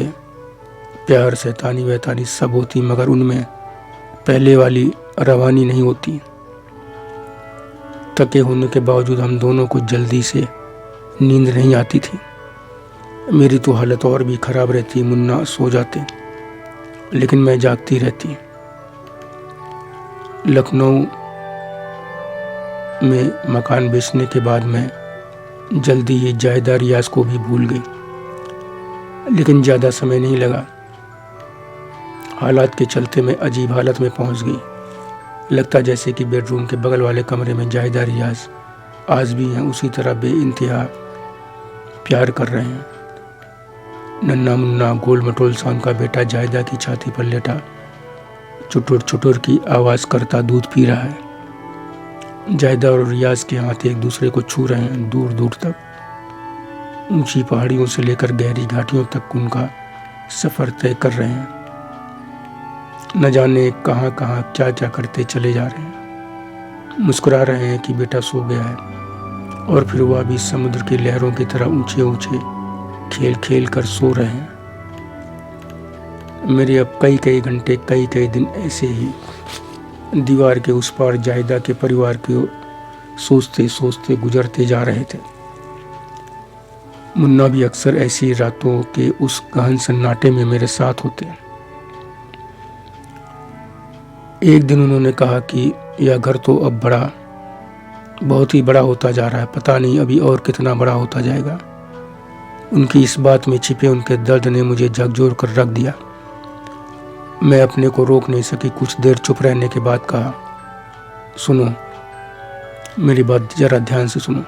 Speaker 1: प्यार शैतानी वैतानी सब होती, मगर उनमें पहले वाली रवानी नहीं होती। थके होने के बावजूद हम दोनों को जल्दी से नींद नहीं आती थी। मेरी तो हालत और भी खराब रहती। मुन्ना सो जाते लेकिन मैं जागती रहती। लखनऊ में मकान बेचने के बाद मैं जल्दी ही जायदा रियाज को भी भूल गई, लेकिन ज़्यादा समय नहीं लगा। हालात के चलते मैं अजीब हालत में पहुंच गई। लगता जैसे कि बेडरूम के बगल वाले कमरे में जायदा रियाज आज भी हैं, उसी तरह बेइंतहा प्यार कर रहे हैं। नन्ना मुन्ना गोल मटोल सा उनका बेटा जायदा की छाती पर लेटा चुटुर चुटुर की आवाज़ करता दूध पी रहा है। जायदा और रियाज के हाथ एक दूसरे को छू रहे हैं दूर दूर तक। ऊंची पहाड़ियों से लेकर गहरी घाटियों तक उनका सफ़र तय कर रहे हैं। न जाने कहाँ कहाँ क्या क्या करते चले जा रहे हैं। मुस्कुरा रहे हैं कि बेटा सो गया है, और फिर वह भी समुद्र की लहरों की तरह ऊंचे ऊंचे खेल खेल कर सो रहे हैं। मेरे अब कई कई घंटे कई कई दिन ऐसे ही दीवार के उस पार जायदा के परिवार सोचते सोचते गुजरते जा रहे थे। मुन्ना भी अक्सर ऐसी रातों के उस गहन सन्नाटे में मेरे साथ होते। एक दिन उन्होंने कहा कि यह घर तो अब बहुत ही बड़ा होता जा रहा है, पता नहीं अभी और कितना बड़ा होता जाएगा। उनकी इस बात में छिपे उनके दर्द ने मुझे झकझोर कर रख दिया। मैं अपने को रोक नहीं सकी। कुछ देर चुप रहने के बाद कहा, सुनो, मेरी बात जरा ध्यान से सुनो।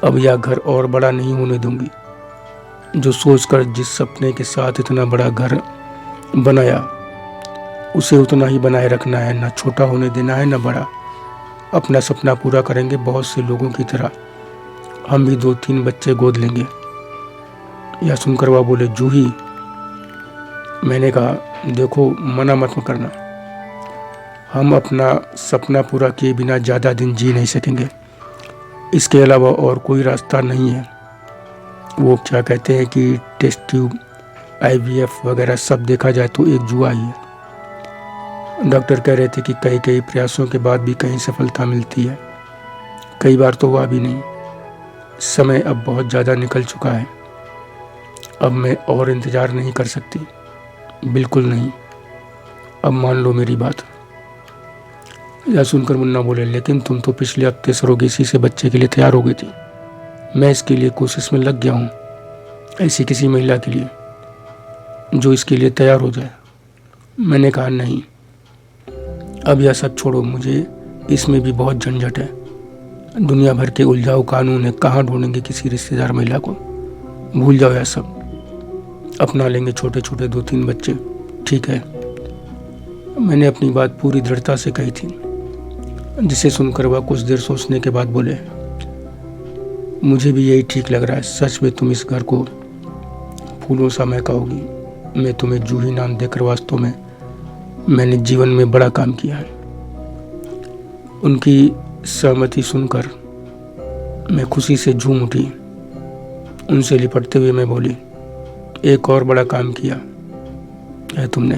Speaker 1: अब यह घर और बड़ा नहीं होने दूंगी। जो सोचकर जिस सपने के साथ इतना बड़ा घर बनाया, उसे उतना ही बनाए रखना है, ना छोटा होने देना है ना बड़ा। अपना सपना पूरा करेंगे बहुत से लोगों की तरह। हम भी 2-3 बच्चे गोद लेंगे। यह सुनकर वह बोले, जूही। मैंने कहा, देखो, मना मत करना। हम अपना सपना पूरा किए बिना ज़्यादा दिन जी नहीं सकेंगे। इसके अलावा और कोई रास्ता नहीं है। वो क्या कहते हैं कि टेस्ट ट्यूब, IVF वगैरह सब देखा जाए तो एक जुआ ही है। डॉक्टर कह रहे थे कि कई प्रयासों के बाद भी कहीं सफलता मिलती है, कई बार तो वह भी नहीं। समय अब बहुत ज़्यादा निकल चुका है। अब मैं और इंतज़ार नहीं कर सकती, बिल्कुल नहीं। अब मान लो मेरी बात। यह सुनकर मुन्ना बोले, लेकिन तुम तो पिछले हफ्ते सरोगेसी से बच्चे के लिए तैयार हो गई थी। मैं इसके लिए कोशिश में लग गया हूँ, ऐसी किसी महिला के लिए जो इसके लिए तैयार हो जाए। मैंने कहा, नहीं, अब यह सब छोड़ो, मुझे इसमें भी बहुत झंझट है। दुनिया भर के उलझाऊ कानून है, कहाँ ढूंढेंगे किसी रिश्तेदार महिला को। भूल जाओ यह सब, अपना लेंगे छोटे छोटे 2-3 बच्चे, ठीक है। मैंने अपनी बात पूरी दृढ़ता से कही थी, जिसे सुनकर वह कुछ देर सोचने के बाद बोले, मुझे भी यही ठीक लग रहा है। सच में तुम इस घर को फूलों सा महकाओगी। मैं तुम्हें जूही नाम देकर वास्तव में मैंने जीवन में बड़ा काम किया है। उनकी सहमति सुनकर मैं खुशी से झूम उठी। उनसे लिपटते हुए मैं बोली, एक और बड़ा काम किया है तुमने,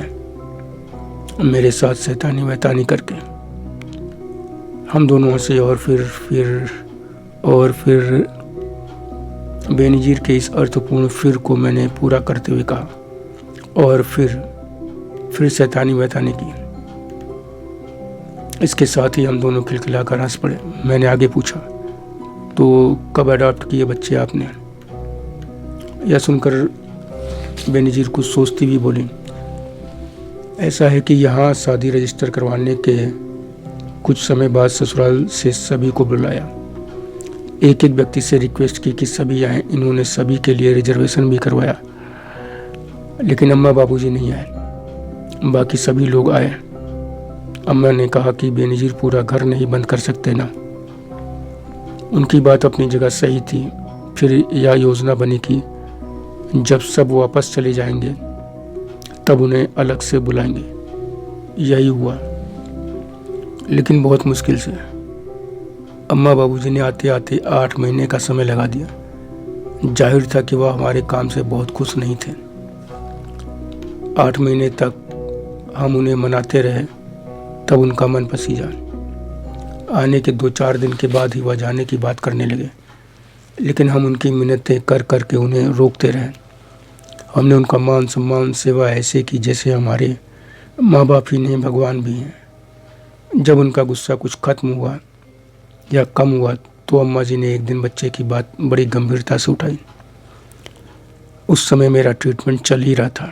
Speaker 1: मेरे साथ शैतानी वैतानी करके। हम दोनों हंसे और फिर बेनजीर के इस अर्थपूर्ण फिर को मैंने पूरा करते हुए कहा, और फिर शैतानी वैतानी की। इसके साथ ही हम दोनों खिलखिलाकर हंस पड़े। मैंने आगे पूछा, तो कब अडॉप्ट किए बच्चे आपने? यह सुनकर बेनजीर कुछ सोचती भी बोली, ऐसा है कि यहाँ शादी रजिस्टर करवाने के कुछ समय बाद ससुराल से सभी को बुलाया। एक व्यक्ति से रिक्वेस्ट की कि सभी आए। इन्होंने सभी के लिए रिजर्वेशन भी करवाया, लेकिन अम्मा बाबूजी नहीं आए, बाकी सभी लोग आए। अम्मा ने कहा कि बेनजीर पूरा घर नहीं बंद कर सकते ना। उनकी बात अपनी जगह सही थी। फिर यह योजना बनी कि जब सब वापस चले जाएंगे तब उन्हें अलग से बुलाएंगे। यही हुआ, लेकिन बहुत मुश्किल से। अम्मा बाबूजी ने आते आते 8 महीने का समय लगा दिया। जाहिर था कि वह हमारे काम से बहुत खुश नहीं थे। 8 महीने तक हम उन्हें मनाते रहे, तब उनका मन पसीजा। आने के 2-4 दिन के बाद ही वह जाने की बात करने लगे, लेकिन हम उनकी मिन्नतें कर करके उन्हें रोकते रहे। हमने उनका मान सम्मान सेवा ऐसे की जैसे हमारे माँ बाप ही नहीं भगवान भी हैं। जब उनका गुस्सा कुछ खत्म हुआ या कम हुआ तो अम्मा जी ने एक दिन बच्चे की बात बड़ी गंभीरता से उठाई। उस समय मेरा ट्रीटमेंट चल ही रहा था।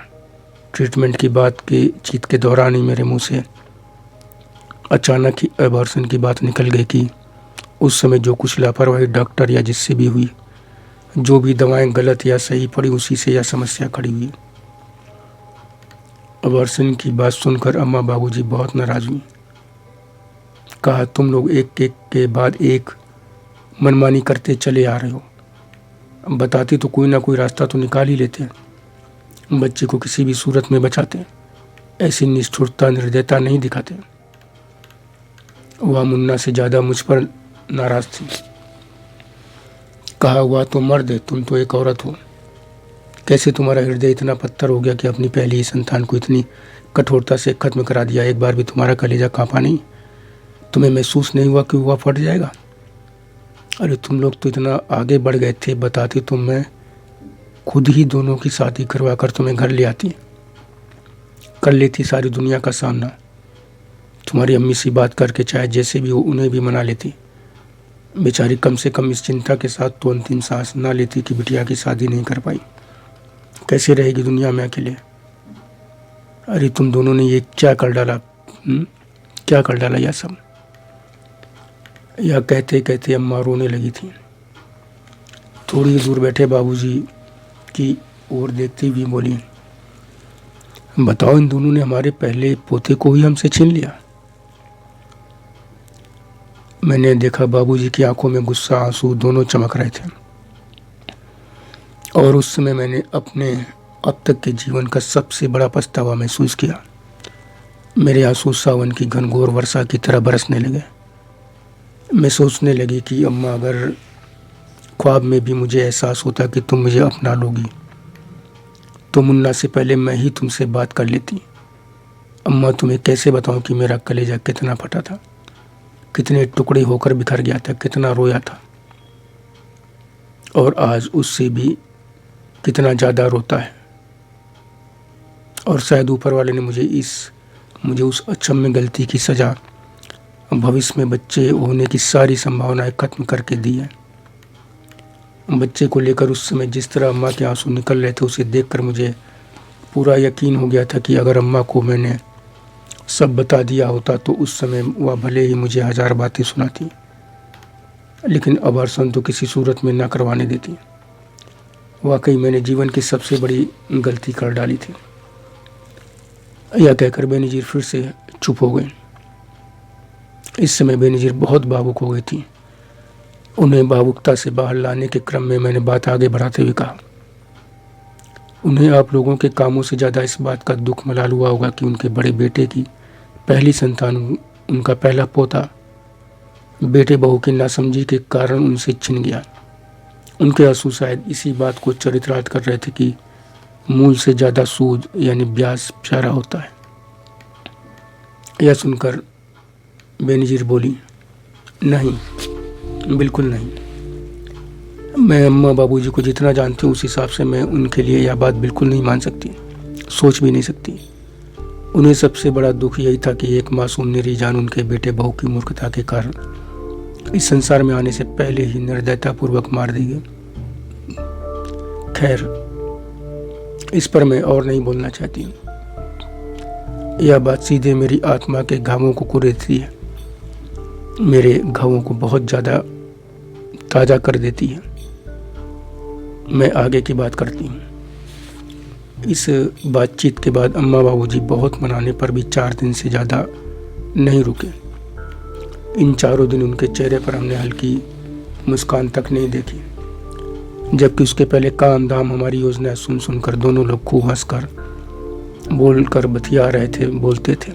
Speaker 1: ट्रीटमेंट की बात के चीत के दौरान ही मेरे मुंह से अचानक ही अबॉर्शन की बात निकल गई कि उस समय जो कुछ लापरवाही डॉक्टर या जिससे भी हुई, जो भी दवाएं गलत या सही पड़ी, उसी से यह समस्या खड़ी हुई। अबॉर्शन की बात सुनकर अम्मा बाबूजी बहुत नाराज हुई। कहा, तुम लोग एक एक के बाद एक मनमानी करते चले आ रहे हो। बताती तो कोई ना कोई रास्ता तो निकाल ही लेते, बच्चे को किसी भी सूरत में बचाते, ऐसी निष्ठुरता निर्दयता नहीं दिखाते। वह मुन्ना से ज़्यादा मुझ पर नाराज थी। कहा, हुआ तो मर्द है, तुम तो एक औरत हो। कैसे तुम्हारा हृदय इतना पत्थर हो गया कि अपनी पहली ही संतान को इतनी कठोरता से खत्म करा दिया? एक बार भी तुम्हारा कलेजा कांपा नहीं? तुम्हें महसूस नहीं हुआ कि वह फट जाएगा? अरे तुम लोग तो इतना आगे बढ़ गए थे, बताते तो मैं खुद ही दोनों की शादी करवा कर तुम्हें घर ले आती, कर लेती सारी दुनिया का सामना। तुम्हारी अम्मी से बात करके चाहे जैसे भी हो उन्हें भी मना लेती। बेचारी कम से कम इस चिंता के साथ तो अंतिम सांस ना लेती कि बिटिया की शादी नहीं कर पाई, कैसे रहेगी दुनिया में अकेले। अरे तुम दोनों ने ये क्या कर डाला, क्या कर डाला यह सब। यह कहते कहते अम्मा रोने लगी थी। थोड़ी दूर बैठे बाबूजी की ओर देखती हुई बोली, बताओ इन दोनों ने हमारे पहले पोते को ही हमसे छीन लिया। मैंने देखा बाबूजी की आंखों में गुस्सा आंसू दोनों चमक रहे थे, और उस समय मैंने अपने अब तक के जीवन का सबसे बड़ा पछतावा महसूस किया। मेरे आंसू सावन की घनघोर वर्षा की तरह बरसने लगे। मैं सोचने लगी कि अम्मा, अगर ख्वाब में भी मुझे एहसास होता कि तुम मुझे अपना लोगी तो मुन्ना से पहले मैं ही तुमसे बात कर लेती। अम्मा, तुम्हें कैसे बताऊं कि मेरा कलेजा कितना फटा था, कितने टुकड़े होकर बिखर गया था, कितना रोया था, और आज उससे भी कितना ज़्यादा रोता है। और शायद ऊपर वाले ने मुझे उस अक्षम्य गलती की सज़ा भविष्य में बच्चे होने की सारी संभावनाएं खत्म करके दी है। बच्चे को लेकर उस समय जिस तरह अम्मा के आंसू निकल रहे थे, उसे देखकर मुझे पूरा यकीन हो गया था कि अगर अम्मा को मैंने सब बता दिया होता तो उस समय वह भले ही मुझे 1000 बातें सुनाती, लेकिन अबॉर्शन तो किसी सूरत में ना करवाने देती। वाकई मैंने जीवन की सबसे बड़ी गलती कर डाली थी। यह कहकर बेनज़ीर फिर से चुप हो गए। इस समय बेनज़ीर बहुत भावुक हो गई थी। उन्हें भावुकता से बाहर लाने के क्रम में मैंने बात आगे बढ़ाते हुए कहा, उन्हें आप लोगों के कामों से ज़्यादा इस बात का दुख मलाल हुआ होगा कि उनके बड़े बेटे की पहली संतान, उनका पहला पोता, बेटे बहू की नासमझी के कारण उनसे छिन गया। उनके आंसू शायद इसी बात को चरितार्थ कर रहे थे कि मूल से ज़्यादा सूद यानी ब्याज प्यारा होता है। यह सुनकर बेनज़ीर बोली, नहीं, बिल्कुल नहीं। मैं अम्मा बाबूजी को जितना जानती हूँ उस हिसाब से मैं उनके लिए यह बात बिल्कुल नहीं मान सकती, सोच भी नहीं सकती। उन्हें सबसे बड़ा दुख यही था कि एक मासूम निरी जान उनके बेटे बहू की मूर्खता के कारण इस संसार में आने से पहले ही निर्दयतापूर्वक मार दी गई। खैर, इस पर मैं और नहीं बोलना चाहती। यह बात सीधे मेरी आत्मा के घावों को कुरेदती है, मेरे घावों को बहुत ज़्यादा ताज़ा कर देती है। मैं आगे की बात करती हूँ। इस बातचीत के बाद अम्मा बाबूजी बहुत मनाने पर भी 4 दिन से ज़्यादा नहीं रुके। इन चारों दिन उनके चेहरे पर हमने हल्की मुस्कान तक नहीं देखी, जबकि उसके पहले काम धाम हमारी योजना सुन सुनकर दोनों लोग खूब हंसकर बोलकर बतिया रहे थे, बोलते थे।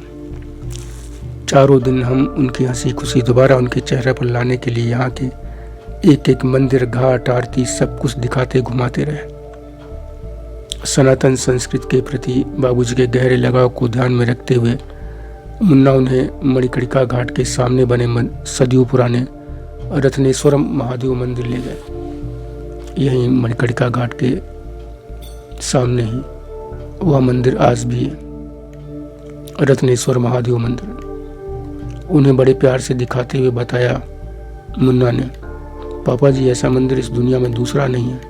Speaker 1: चारों दिन हम उनकी हंसी खुशी दोबारा उनके चेहरे पर लाने के लिए यहाँ के एक एक मंदिर, घाट, आरती सब कुछ दिखाते घुमाते रहे। सनातन संस्कृति के प्रति बाबूजी के गहरे लगाव को ध्यान में रखते हुए मुन्ना उन्हें मणिकर्णिका घाट के सामने बने सदियों पुराने रत्नेश्वर महादेव मंदिर ले गए। यहीं मणिकर्णिका घाट के सामने ही वह मंदिर आज भी है, रत्नेश्वर महादेव मंदिर। उन्हें बड़े प्यार से दिखाते हुए बताया मुन्ना ने, पापा जी, ऐसा मंदिर इस दुनिया में दूसरा नहीं है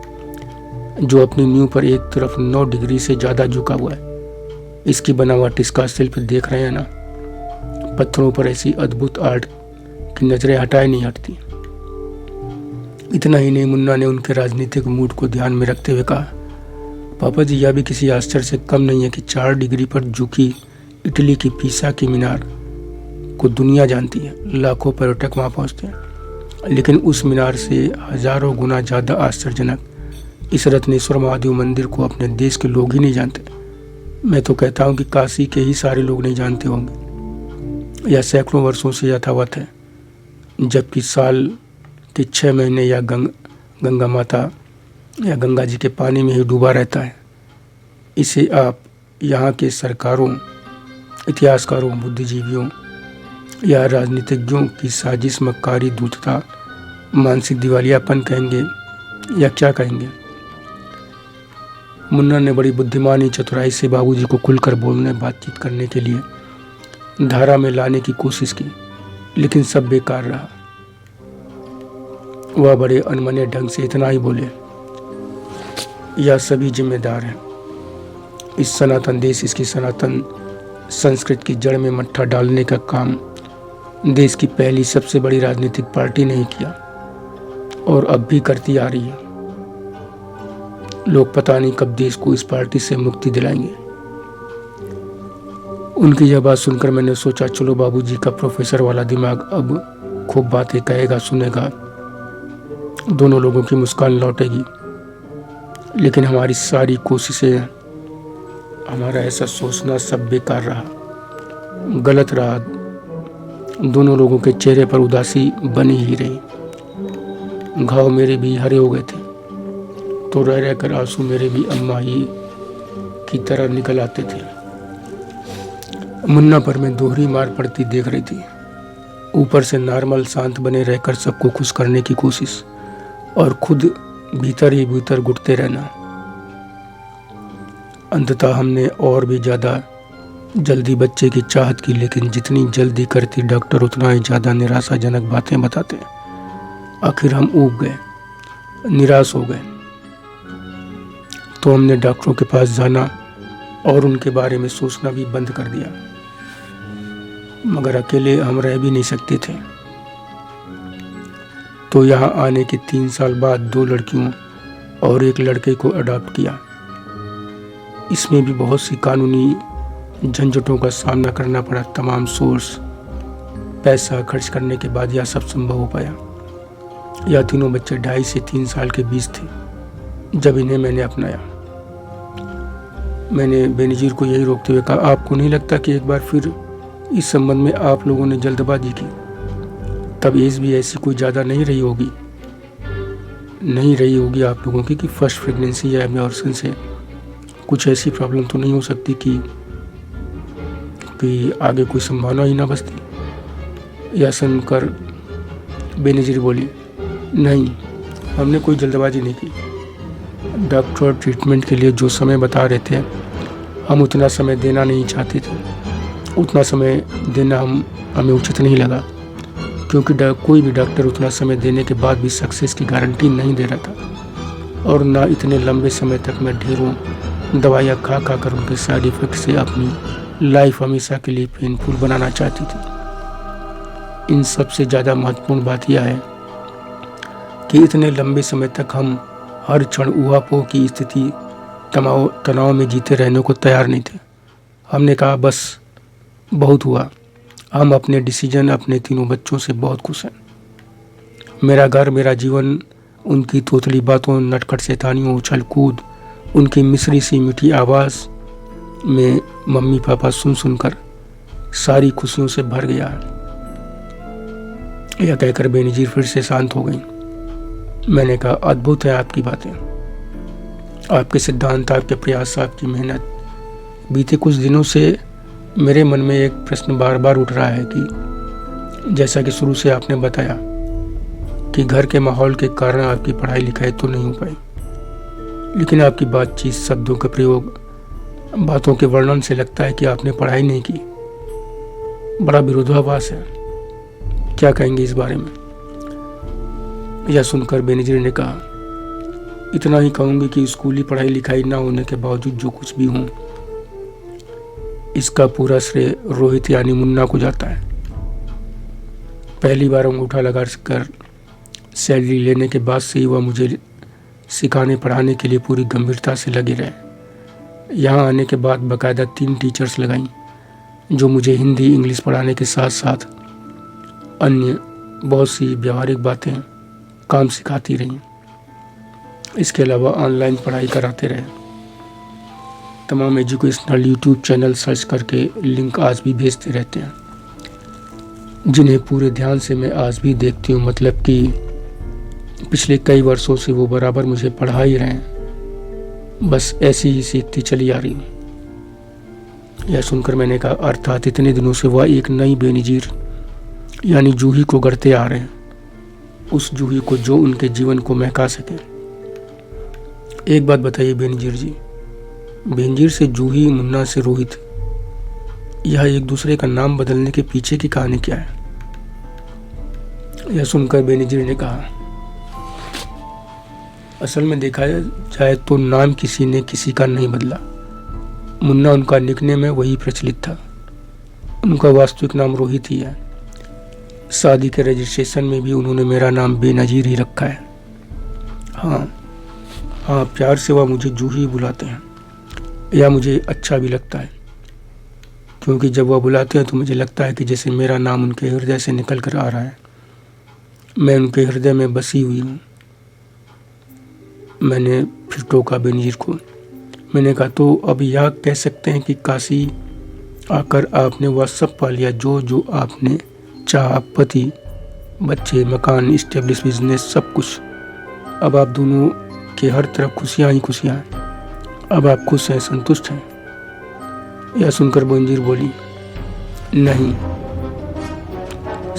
Speaker 1: जो अपनी नींव पर एक तरफ 9 डिग्री से ज़्यादा झुका हुआ है। इसकी बनावट, इसका शिल्प देख रहे हैं ना, पत्थरों पर ऐसी अद्भुत आर्ट की नजरें हटाए नहीं हटती। इतना ही नहीं, मुन्ना ने उनके राजनीतिक मूड को ध्यान में रखते हुए कहा, पापा जी, यह भी किसी आश्चर्य से कम नहीं है कि 4 डिग्री पर झुकी इटली की पीसा की मीनार को दुनिया जानती है, लाखों पर्यटक वहाँ पहुँचते हैं, लेकिन उस मीनार से हजारों गुना ज़्यादा आश्चर्यजनक इस रत्नेश्वर महादेव मंदिर को अपने देश के लोग ही नहीं जानते। मैं तो कहता हूँ कि काशी के ही सारे लोग नहीं जानते होंगे। यह सैकड़ों वर्षों से यथावत है, जबकि साल के 6 महीने या गंगा माता या गंगा जी के पानी में ही डूबा रहता है। इसे आप यहाँ के सरकारों, इतिहासकारों, बुद्धिजीवियों या राजनीतिज्ञों की साजिश, मक्कारी, धूर्तता मानसिक दिवालियापन कहेंगे या क्या कहेंगे। मुन्ना ने बड़ी बुद्धिमानी चतुराई से बाबूजी को खुलकर बोलने बातचीत करने के लिए धारा में लाने की कोशिश की, लेकिन सब बेकार रहा। वह बड़े अनमने ढंग से इतना ही बोले, यह सभी जिम्मेदार हैं। इस सनातन देश, इसकी सनातन संस्कृत की जड़ में मट्ठा डालने का काम देश की पहली सबसे बड़ी राजनीतिक पार्टी ने ही किया और अब भी करती आ रही है। लोग पता नहीं कब देश को इस पार्टी से मुक्ति दिलाएंगे। उनकी यह बात सुनकर मैंने सोचा, चलो बाबूजी का प्रोफेसर वाला दिमाग अब खूब बातें कहेगा, सुनेगा, दोनों लोगों की मुस्कान लौटेगी। लेकिन हमारी सारी कोशिशें, हमारा ऐसा सोचना सब बेकार रहा, गलत रहा। दोनों लोगों के चेहरे पर उदासी बनी ही रही। घाव मेरे भी हरे हो गए थे, तो रह रहकर आंसू मेरे भी अम्मा ही की तरह निकल आते थे। मुन्ना पर मैं दोहरी मार पड़ती देख रही थी। ऊपर से नॉर्मल शांत बने रहकर सबको खुश करने की कोशिश और खुद भीतर ही भीतर घुटते रहना। अंततः हमने और भी ज़्यादा जल्दी बच्चे की चाहत की, लेकिन जितनी जल्दी करती डॉक्टर उतना ही ज़्यादा निराशाजनक बातें बताते। आखिर हम ऊब गए, निराश हो गए। तो हमने डॉक्टरों के पास जाना और उनके बारे में सोचना भी बंद कर दिया, मगर अकेले हम रह भी नहीं सकते थे। तो यहाँ आने के 3 साल बाद 2 लड़कियों और 1 लड़के को अडॉप्ट किया। इसमें भी बहुत सी कानूनी झंझटों का सामना करना पड़ा। तमाम सोर्स, पैसा खर्च करने के बाद यह सब संभव हो पाया। यह तीनों बच्चे 2.5 से 3 साल के बीच थे जब इन्हें मैंने अपनाया। मैंने बेनजीर को यही रोकते हुए कहा, आपको नहीं लगता कि एक बार फिर इस संबंध में आप लोगों ने जल्दबाजी की? तब एज भी ऐसी कोई ज़्यादा नहीं रही होगी आप लोगों की कि फर्स्ट प्रेगनेंसी या एबॉर्शन से कुछ ऐसी प्रॉब्लम तो नहीं हो सकती कि आगे कोई संभावना ही ना बचती। यह सुनकर बेनजीर बोली, नहीं, हमने कोई जल्दबाजी नहीं की। डॉक्टर ट्रीटमेंट के लिए जो समय बता रहे थे, हम उतना समय देना नहीं चाहते थे। उतना समय देना हमें उचित नहीं लगा, क्योंकि कोई भी डॉक्टर उतना समय देने के बाद भी सक्सेस की गारंटी नहीं दे रहा था। और ना इतने लंबे समय तक मैं ढेरों दवाइयाँ खा कर उनके साइड इफ़ेक्ट से अपनी लाइफ हमेशा के लिए पेनफुल बनाना चाहती थी। इन सबसे ज़्यादा महत्वपूर्ण बात यह है कि इतने लंबे समय तक हम हर क्षण ऊहापोह की स्थिति, तनाव में जीते रहने को तैयार नहीं थे। हमने कहा, बस बहुत हुआ। हम अपने डिसीजन, अपने तीनों बच्चों से बहुत खुश हैं। मेरा घर, मेरा जीवन, उनकी तोतली बातों, नटखट शैतानियों, उछल कूद, उनकी मिश्री सी मीठी आवाज़ में मम्मी पापा सुनकर सारी खुशियों से भर गया। यह कहकर बेनजीर फिर से शांत हो गई। मैंने कहा, अद्भुत है आपकी बातें, आपके सिद्धांत, आपके प्रयास, आपकी मेहनत। बीते कुछ दिनों से मेरे मन में एक प्रश्न बार बार उठ रहा है कि जैसा कि शुरू से आपने बताया कि घर के माहौल के कारण आपकी पढ़ाई लिखाई तो नहीं हो पाई, लेकिन आपकी बातचीत, शब्दों का प्रयोग, बातों के वर्णन से लगता है कि आपने पढ़ाई नहीं की। बड़ा विरोधाभास है। क्या कहेंगे इस बारे में? यह सुनकर बेनजीर ने कहा, इतना ही कहूँगी कि स्कूली पढ़ाई लिखाई ना होने के बावजूद जो कुछ भी हूँ, इसका पूरा श्रेय रोहित यानी मुन्ना को जाता है। पहली बार अंगूठा लगा कर सैलरी लेने के बाद से ही वह मुझे सिखाने पढ़ाने के लिए पूरी गंभीरता से लगे रहे। यहाँ आने के बाद बाकायदा 3 टीचर्स लगाईं, जो मुझे हिंदी, इंग्लिश पढ़ाने के साथ साथ अन्य बहुत सी व्यावहारिक बातें, काम सिखाती रहीं। इसके अलावा ऑनलाइन पढ़ाई कराते रहे। तमाम एजुकेशनल यूट्यूब चैनल सर्च करके लिंक आज भी भेजते रहते हैं, जिन्हें पूरे ध्यान से मैं आज भी देखती हूँ। मतलब कि पिछले कई वर्षों से वो बराबर मुझे पढ़ा ही रहे हैं, बस ऐसी ही सीखती चली आ रही हूँ। यह सुनकर मैंने कहा, अर्थात इतने दिनों से वह एक नई बेनजीर यानी जूही को गढ़ते आ रहे हैं। उस जूही को जो उनके जीवन को महका सके। एक बात बताइए बेनजीर जी, बेनजीर से जूही, मुन्ना से रोहित, यह एक दूसरे का नाम बदलने के पीछे की कहानी क्या है? यह सुनकर बेनजीर ने कहा, असल में देखा जाए तो नाम किसी ने किसी का नहीं बदला। मुन्ना उनका निकनेम है, वही प्रचलित था। उनका वास्तविक नाम रोहित ही है। शादी के रजिस्ट्रेशन में भी उन्होंने मेरा नाम बेनजीर ही रखा है। हाँ, प्यार से वह मुझे जूही बुलाते हैं। यह मुझे अच्छा भी लगता है, क्योंकि जब वह बुलाते हैं तो मुझे लगता है कि जैसे मेरा नाम उनके हृदय से निकल कर आ रहा है। मैं उनके हृदय में बसी हुई हूँ। मैंने फिर टोका बेनजीर को। मैंने कहा, तो अब यह कह सकते हैं कि काशी आकर आपने वह सब पा लिया जो आपने चाहा, पति, बच्चे, मकान, स्टेब्लिश बिजनेस, सब कुछ। अब आप दोनों के हर तरफ खुशियाँ ही खुशियाँ हैं। अब आप खुश हैं, संतुष्ट हैं? यह सुनकर बेनजीर बोली, नहीं,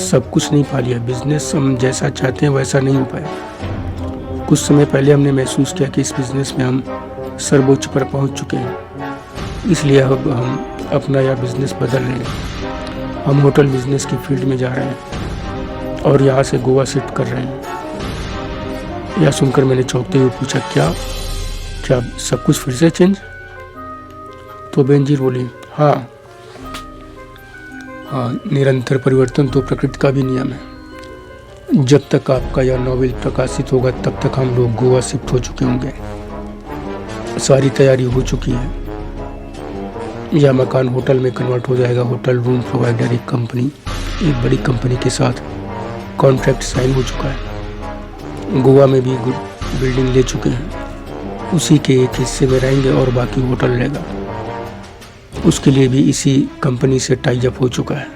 Speaker 1: सब कुछ नहीं पा लिया। बिजनेस हम जैसा चाहते हैं वैसा नहीं हो पाया। कुछ समय पहले हमने महसूस किया कि इस बिजनेस में हम सर्वोच्च पर पहुंच चुके हैं, इसलिए अब हम अपना यह बिजनेस बदल रहे हैं। हम होटल बिजनेस की फील्ड में जा रहे हैं और यहाँ से गोवा शिफ्ट कर रहे हैं। यह सुनकर मैंने चौंकते हुए पूछा, क्या सब कुछ फिर से चेंज? तो बेनजीर बोली, हाँ, निरंतर परिवर्तन तो प्रकृति का भी नियम है। जब तक आपका यह नॉवेल प्रकाशित होगा तब तक हम लोग गोवा शिफ्ट हो चुके होंगे। सारी तैयारी हो चुकी है। यह मकान होटल में कन्वर्ट हो जाएगा। होटल रूम प्रोवाइडर एक बड़ी कंपनी के साथ कॉन्ट्रैक्ट साइन हो चुका है। गोवा में भी बिल्डिंग ले चुके हैं। उसी के एक हिस्से में रहेंगे और बाकी होटल रहेगा। उसके लिए भी इसी कंपनी से टाई अप हो चुका है।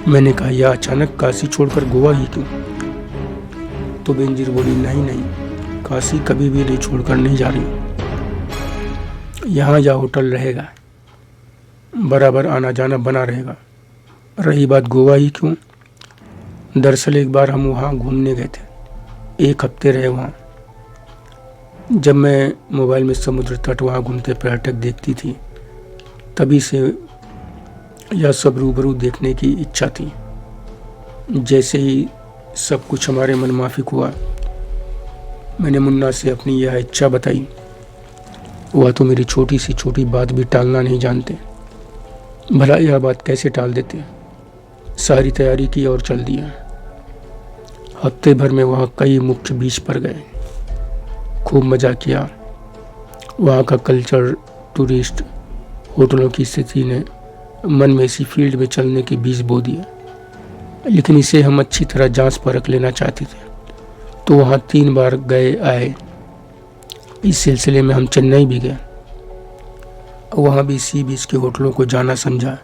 Speaker 1: मैंने कहा, यह अचानक काशी छोड़कर गोवा ही क्यों? तो बेनजीर बोली, नहीं, काशी कभी भी नहीं छोड़कर नहीं जा रही। यहाँ यह होटल रहेगा, बराबर आना जाना बना रहेगा। रही बात गोवा ही क्यों, दरअसल एक बार हम वहाँ घूमने गए थे। 1 हफ्ते रहे वहाँ। जब मैं मोबाइल में समुद्र तट, वहाँ घूमते पर्यटक देखती थी, तभी से यह सब रूबरू देखने की इच्छा थी। जैसे ही सब कुछ हमारे मन माफिक हुआ, मैंने मुन्ना से अपनी यह इच्छा बताई। वह तो मेरी छोटी सी छोटी बात भी टालना नहीं जानते। भला यह बात कैसे टाल देते? सारी तैयारी की और चल दिया। हफ्ते भर में वहाँ कई मुख्य बीच पर गए, खूब मज़ा किया। वहाँ का कल्चर, टूरिस्ट, होटलों की स्थिति ने मन में इसी फील्ड में चलने के बीज बो दिए। लेकिन इसे हम अच्छी तरह जांच परख लेना चाहते थे, तो वहाँ 3 बार गए आए। इस सिलसिले में हम चेन्नई भी गए। वहाँ भी सी बीच के होटलों को जाना समझा।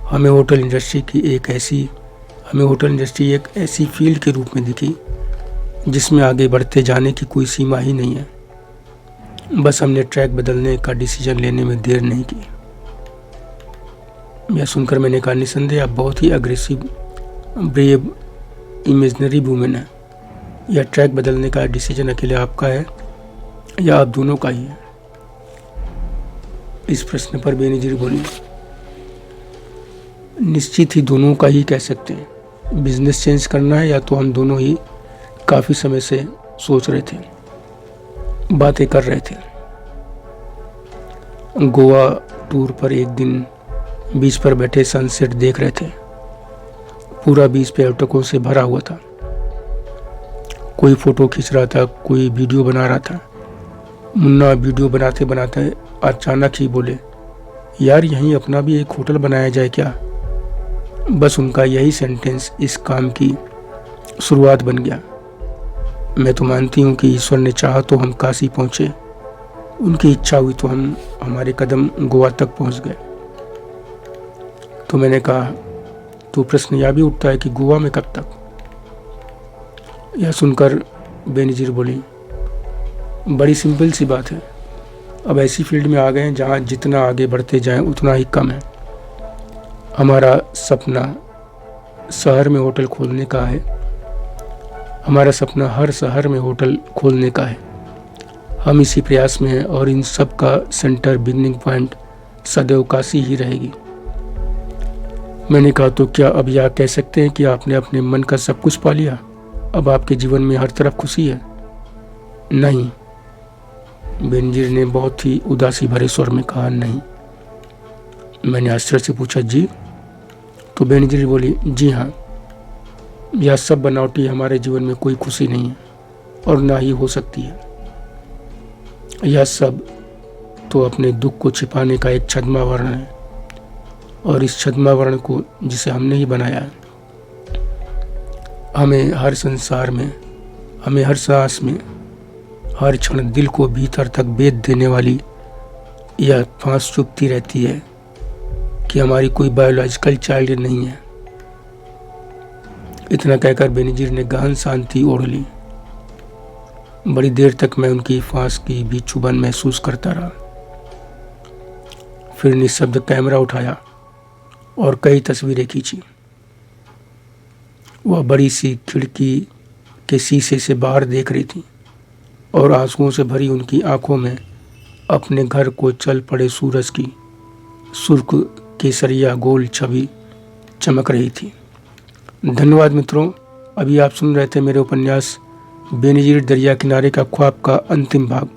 Speaker 1: हमें होटल इंडस्ट्री एक ऐसी फील्ड के रूप में दिखी जिसमें आगे बढ़ते जाने की कोई सीमा ही नहीं है। बस हमने ट्रैक बदलने का डिसीजन लेने में देर नहीं की। यह सुनकर मैंने कहा, निसंदेह आप बहुत ही अग्रेसिव, ब्रेव, इमेजिनरी वुमेन है। यह ट्रैक बदलने का डिसीजन अकेले आपका है या आप दोनों का ही है? इस प्रश्न पर बेनजीर बोली, निश्चित ही दोनों का ही कह सकते हैं। बिजनेस चेंज करना है या तो हम दोनों ही काफ़ी समय से सोच रहे थे, बातें कर रहे थे। गोवा टूर पर एक दिन बीच पर बैठे सनसेट देख रहे थे। पूरा बीच पर्यटकों से भरा हुआ था। कोई फोटो खींच रहा था, कोई वीडियो बना रहा था। मुन्ना वीडियो बनाते बनाते अचानक ही बोले, यार यहीं अपना भी एक होटल बनाया जाए क्या? बस उनका यही सेंटेंस इस काम की शुरुआत बन गया। मैं तो मानती हूँ कि ईश्वर ने चाहा तो हम काशी पहुँचे, उनकी इच्छा हुई तो हमारे कदम गोवा तक पहुँच गए। तो मैंने कहा, तो प्रश्न यह भी उठता है कि गोवा में कब तक? यह सुनकर बेनजीर बोली, बड़ी सिंपल सी बात है। अब ऐसी फील्ड में आ गए हैं जहाँ जितना आगे बढ़ते जाएं उतना ही कम है। हमारा सपना शहर में होटल खोलने का है। हमारा सपना हर शहर में होटल खोलने का है। हम इसी प्रयास में हैं और इन सब का सेंटर बिगनिंग पॉइंट सदैव काशी ही रहेगी। मैंने कहा, तो क्या अब यह कह सकते हैं कि आपने अपने मन का सब कुछ पा लिया, अब आपके जीवन में हर तरफ खुशी है? नहीं, बेनजीर ने बहुत ही उदासी भरे स्वर में कहा, नहीं। मैंने आश्चर्य से पूछा, जी? तो बेनजीर बोली, जी हाँ, यह सब बनावटी हमारे जीवन में कोई खुशी नहीं है और ना ही हो सकती है। यह सब तो अपने दुख को छिपाने का एक छद्मावरण है, और इस छद्मावरण को जिसे हमने ही बनाया है, हमें हर संसार में, हमें हर सांस में, हर क्षण दिल को भीतर तक बेध देने वाली यह फांस चुभती रहती है कि हमारी कोई बायोलॉजिकल चाइल्ड नहीं है। इतना कहकर बेनजीर ने गहन शांति ओढ़ ली। बड़ी देर तक मैं उनकी फांस की भी चुभन महसूस करता रहा। फिर निःशब्द कैमरा उठाया और कई तस्वीरें खींची। वह बड़ी सी खिड़की के शीशे से बाहर देख रही थी और आंसुओं से भरी उनकी आंखों में अपने घर को चल पड़े सूरज की सुर्ख केसरिया गोल छवि चमक रही थी। धन्यवाद मित्रों, अभी आप सुन रहे थे मेरे उपन्यास बेनजीर दरिया किनारे का ख्वाब का अंतिम भाग।